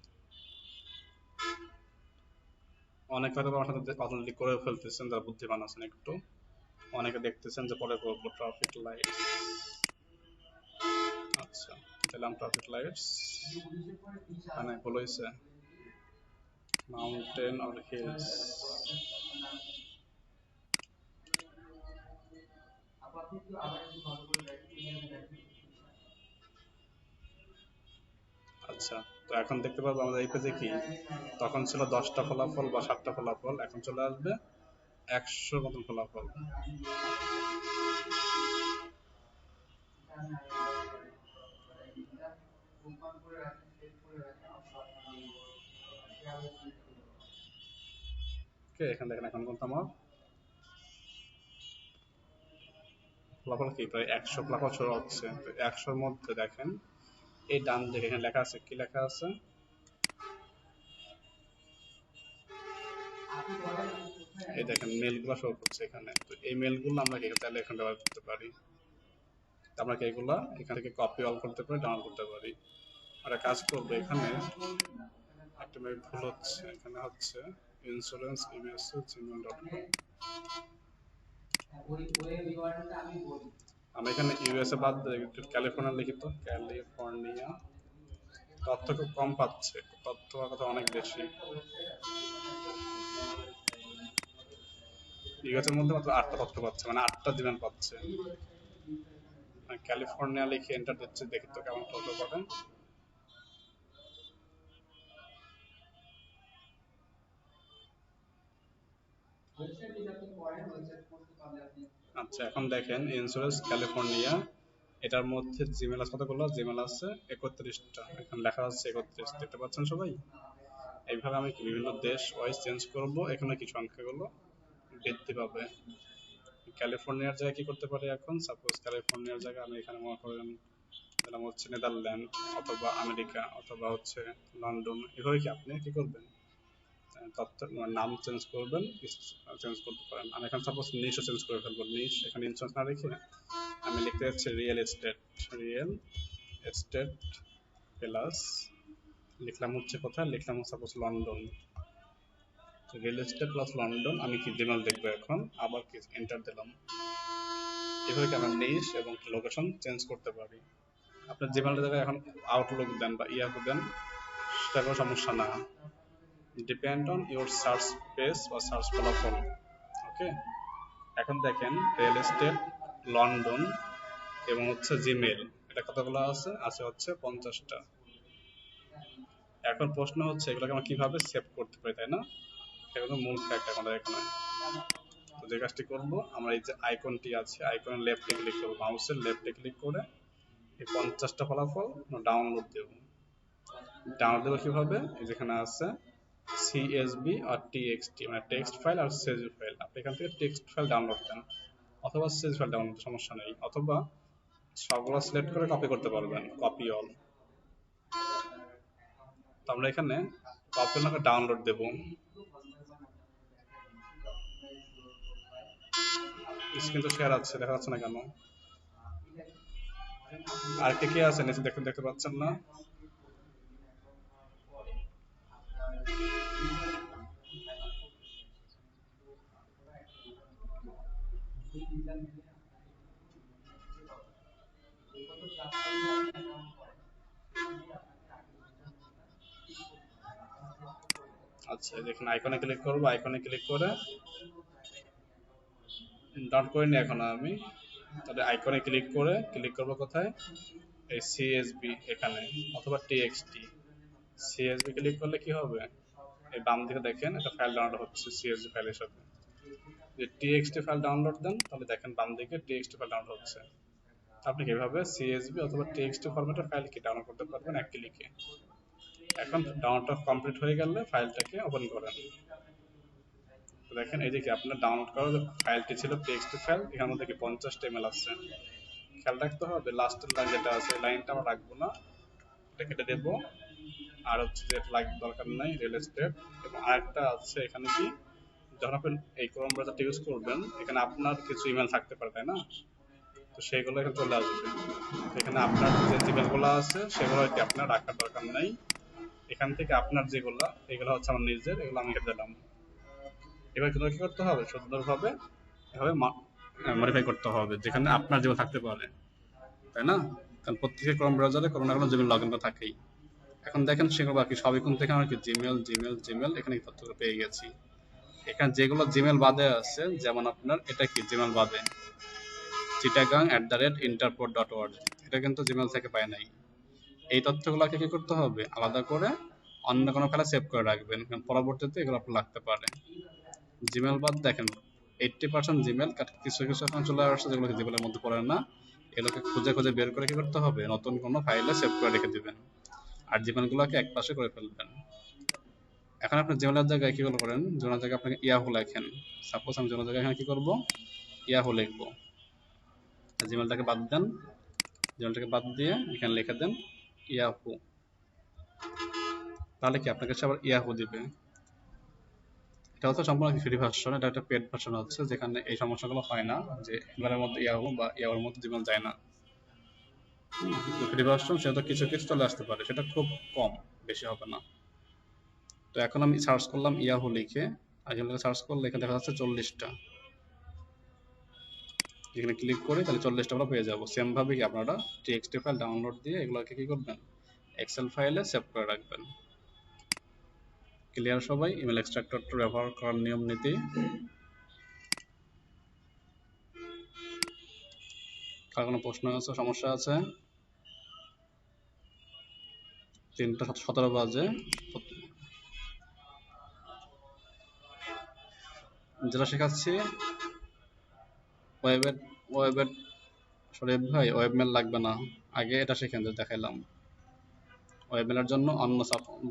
অনেকে হয়তো আমার সাথে অলরেডি করে ফেলতেছেন, যারা বুদ্ধিমান আছেন একটু। অনেকে দেখতেছেন যে পরে করবো ট্রাফিক লাইটস। আচ্ছা, দিলাম ট্রাফিক লাইটস, মানে ভুল হয়েছে, মাউন্টেন অর হিলস। আচ্ছা, তো এখন দেখতে পাবো আমাদের এই পেজে কি তখন ছিল 10টা ফলাফল বা 7টা ফলাফল, এখন চলে আসবে 100 মতন ফলাফল। ওকে, এখানে দেখেন এখন কিন্তু আমার ফলাফল কি প্রায় 100 ফলাফল শো হচ্ছে। তো 100-র মধ্যে দেখেন এই ডান দিকে এখানে লেখা আছে, কি লেখা আছে, এই দেখেন মেলগুলো শো করছে এখানে। তো এই মেলগুলো আমরা কি চাইলে এখানে ব্যবহার করতে পারি। তো আমরা কি এগুলা এখান থেকে কপি অল করতে পারি, ডাউনলোড করতে পারি। আমরা কাজ করবো, এখানে একটা মেল ভুল হচ্ছে, এখানে হচ্ছে insurance@gmail.com। আমি এখানে ইউএসএ বাদ দিয়ে একটু ক্যালিফোর্নিয়া লিখি, তো ক্যালিফোর্নিয়া। তথ্য খুব কম পাচ্ছে, তথ্য কথা অনেক বেশি। ইউএসএর মধ্যে মাত্র 8টা তথ্য পাচ্ছে, মানে 8টা জিমেল পাচ্ছে। ক্যালিফোর্নিয়া লিখে এন্টার দিচ্ছে, দেখি তো কেমন তথ্য পাবেন। আচ্ছা, এখন দেখেন ইন্স্যুরেন্স ক্যালিফোর্নিয়া, এটার মধ্যে জিমেল আছে কতগুলো, জিমেল আছে 31টা, এখানে লেখা আছে 31, দেখতে পাচ্ছেন সবাই। এইভাবে আমি বিভিন্ন দেশ ওয়াইজ চেঞ্জ করব, এখানে কিছু সংখ্যাগুলো বৃদ্ধি পাবে। ক্যালিফোর্নিয়ার জায়গায় কি করতে পারি এখন, সাপোজ ক্যালিফোর্নিয়ার জায়গায় আমি এখানে মনে করেন দিলাম হচ্ছে নেদারল্যান্ড অথবা আমেরিকা অথবা হচ্ছে লন্ডন। এভাবে কি আপনি কি করবেন, তথ্য নাম চেঞ্জ করবেন, চেঞ্জ করতে পারেন। আমি এখন সাপোজ নিশও চেঞ্জ করে ফেলবো, নিশ এখানে ইন্স্যুরেন্স না রেখে আমি লিখতে যাচ্ছি real estate, real estate plus লিখলাম হচ্ছে কোথায়, লিখলাম suppose London. Real estate plus London, আমি কি জিমেল দেখবো এখন, আবার কি এন্টার দিলাম। এভাবে কি আমরা নিশ এবং লোকেশন চেঞ্জ করতে পারি। আপনার জিমেলের জায়গায় এখন আউটলুক দেন বা ইয়াহু দেন, সেটা কোনো সমস্যা না, depend on your search page বা সার্চ ফলাফল। ওকে, এখন দেখেন রিয়েল এস্টেট, লন্ডন এবং হচ্ছে জিমেল, এটা কতগুলো আছে, আছে হচ্ছে 50টা। এখন প্রশ্ন হচ্ছে এগুলোকে আমরা কিভাবে সেভ করতে পারি, তাই না? এটা মূল ফ্যাক্ট আমাদের এখানে। তো যে কাজটি করবো, আমরা এই যে আইকনটি আছে, আইকনের লেফটে ক্লিক করবো, মাউসের লেফটে ক্লিক করে এই 50টা ফলাফল ডাউনলোড দেব। ডাউনলোড দেবো কিভাবে, এই যেখানে আছে সিএসভি আর টিএক্সটি, মানে টেক্সট ফাইল আর সিএসভি ফাইল। আপনি এখান থেকে টেক্সট ফাইল ডাউনলোড দেন অথবা সিএসভি ফাইল ডাউনলোড, সমস্যা নেই, অথবা সবগুলো সিলেক্ট করে কপি করতে পারবেন, কপি অল। তো আমরা এখানে কপি অল ডাউনলোড দেব। স্ক্রিন তো শেয়ার আছে, দেখা যাচ্ছে না কেন? আর কে কে আছে নিচে, দেখতে পাচ্ছেন না? আচ্ছা, দেখেন আইকনে ক্লিক করবো, আইকনে ক্লিক করে ডাউনলোড করে নি এখন আমি। তাহলে আইকনে ক্লিক করে ক্লিক করবো কোথায়, এই সিএসবি এখানে অথবা টিএক্সটি। সিএসবি ক্লিক করলে কি হবে, এই বাম দিকে দেখেন একটা ফাইল ডাউনলোড হচ্ছে সিএসবি ফাইলের সাথে। যে টিএক্সটি ফাইল ডাউনলোড দেন, তাহলে দেখেন বাম দিকে টিএক্সটি ফাইল ডাউনলোড হচ্ছে। আপনি কিভাবে সিএসবি অথবা টিএক্সটি ফরম্যাটের ফাইল কি ডাউনলোড করতে পারবেন এক ক্লিকে। এখন ডাউনলোড কমপ্লিট হয়ে গেলে ফাইলটাকে ওপেন করেন। দেখেন এই যে কি আপনার ডাউনলোড করা যে ফাইলটি ছিল টেক্সট ফাইল, এখান মধ্যে কি 50টা ইমেল আছে। খেয়াল রাখতে হবে লাস্টের লাইন যেটা আছে, এই লাইনটা আমরা রাখবো না, এটা কেটে দেবো। আর হচ্ছে যে দরকার নাই রিয়েল এস্টেট। এবং আরেকটা আছে এখানে কি, যখন আপনি এই ক্রোম ব্রাউজারটা ইউজ করবেন, এখানে আপনার কিছু ইমেল থাকতে পারে, তাই না? তো সেগুলো এখানে চলে আসবে। এখানে আপনার যে জিমেলগুলো আছে সেগুলো কি আপনার রাখার দরকার নাই। এখান থেকে আপনার যেগুলো, এগুলো হচ্ছে আমার নিজের, এগুলো আমি কেটে দিলাম। এবার কিন্তু কি করতে হবে, সুন্দরভাবে এভাবে মডিফাই করতে হবে, যেখানে আপনার জিমেল থাকতে পারে, তাই না? কারণ প্রত্যেকের ক্রোম ব্রাউজারে কোনো না কোনো জিমেল লগ ইন করা থাকেই। এখন দেখেন সেগুলো বাকি সবই কোন থেকে, আমরা কি জিমেল জিমেল জিমেল এখানে তথ্যগুলো পেয়ে গেছি। এখানে যেগুলো জিমেল বাদে আছে, যেমন আপনার এটা কি জিমেল বাদে চিটাগাং@interport.org, এটা কিন্তু জিমেল থেকে পায় নাই। এই তথ্যগুলোকে কি করতে হবে, আলাদা করে অন্য কোনো ফাইলে সেভ করে রাখবেন, কারণ পরবর্তীতে এগুলো আপনার লাগতে পারে। জিমেল বাদ দেখেন 80% জিমেল, কিছু কিছু এখন চলে আসছে যেগুলো জিমেলের মধ্যে পড়ে না, এগুলোকে খুঁজে খুঁজে বের করে কি করতে হবে, নতুন কোনো ফাইলে সেভ করে রেখে দিবেন, আর জিমেলগুলোকে এক পাশে করে ফেলবেন। এখন আপনি জিমেলের জায়গায় কি করেন, জিমেলের জায়গায় আপনাকে ইয়াহু লেখেন। সাপোজ আমি জিমেলের জায়গায় এখানে কি করব, ইয়াহু লিখবো। জিমেলটাকে বাদ দেন, জিমেলটাকে বাদ দিয়ে এখানে লিখে দেন ইয়াহু। তাহলে কি আপনাকে সে আবার ইয়াহু দিবে। এটা হচ্ছে সম্পূর্ণ ফ্রি ভার্সন, এটা একটা পেড ভার্সন হচ্ছে, যেখানে এই সমস্যাগুলো হয় না, যে ইমেলের মধ্যে ইয়াহু বা ইয়াহুর মধ্যে জিমেল যায় না। ফ্রি ভার্সন সেটা কিছু কিছু চলে আসতে পারে, সেটা খুব কম, বেশি হবে না। তো এখন আমি সার্চ করলাম ইয়াহু লিখে, আর এখানে সার্চ করলে এখানে দেখা যাচ্ছে 40টা। এখানে ক্লিক করি তাহলে 40টা আমরা পেয়ে যাবো। সেম ভাবে কি আপনারা টিএক্সটি ফাইল ডাউনলোড দিয়ে এগুলোকে কি করবেন, এক্সেল ফাইলে সেভ করে রাখবেন। ক্লিয়ার সবাই ইমেল এক্সট্রাক্টর ব্যবহার করার নিয়ম নীতি? কার কোনো প্রশ্ন আছে, সমস্যা আছে? 3টা 17 বাজে। যেটা শেখাচ্ছি ওয়েবের ওয়েবের শরীফ ভাই, ওয়েবমেল লাগবে না, আগে এটা শিখেন যে দেখাইলাম। ওয়েবমেলের জন্য অন্য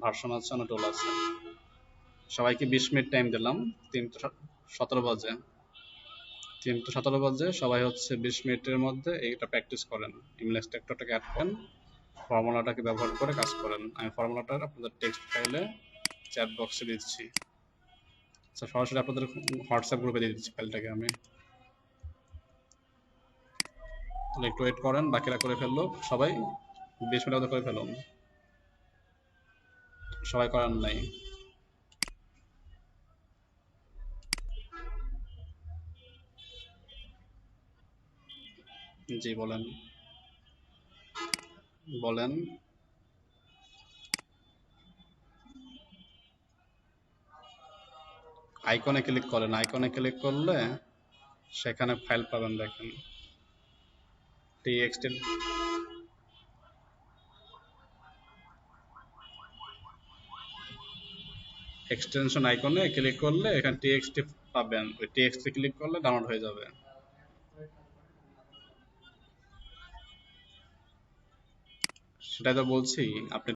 ভার্সন আছে, অন্য টুল আছে। সবাইকে 20 মিনিট টাইম দিলাম, 3টা 17 বাজে। 3টা 17 বাজে সবাই হচ্ছে 20 মিনিটের মধ্যে এইটা প্র্যাকটিস করেন, ইমেল এক্সট্রাক্টরটাকে অ্যাড করেন, ফর্মুলাটাকে ব্যবহার করে কাজ করেন। আমি ফর্মুলাটা আপনাদের টেক্সট ফাইলে চ্যাট বক্সে দিচ্ছি, আচ্ছা সরাসরি আপনাদের হোয়াটসঅ্যাপ গ্রুপে দিয়ে দিচ্ছি ফাইলটাকে আমি। তাহলে একটু ওয়েট করেন, বাকিরা করে ফেললো সবাই, 20 মিনিট মতো করে ফেলুন। সবাই করার নাই? জি বলেন, বলেন। আইকনে ক্লিক করেন, আইকনে ক্লিক করলে সেখানে ফাইল পাবেন, দেখেন টিএক্সটি। এক্সটেনশন আইকনে ক্লিক করলে এখানে টিএক্সটি পাবেন, ওই টিএক্সটি ক্লিক করলে ডাউনলোড হয়ে যাবে। সেটাই তো বলছি, আপনি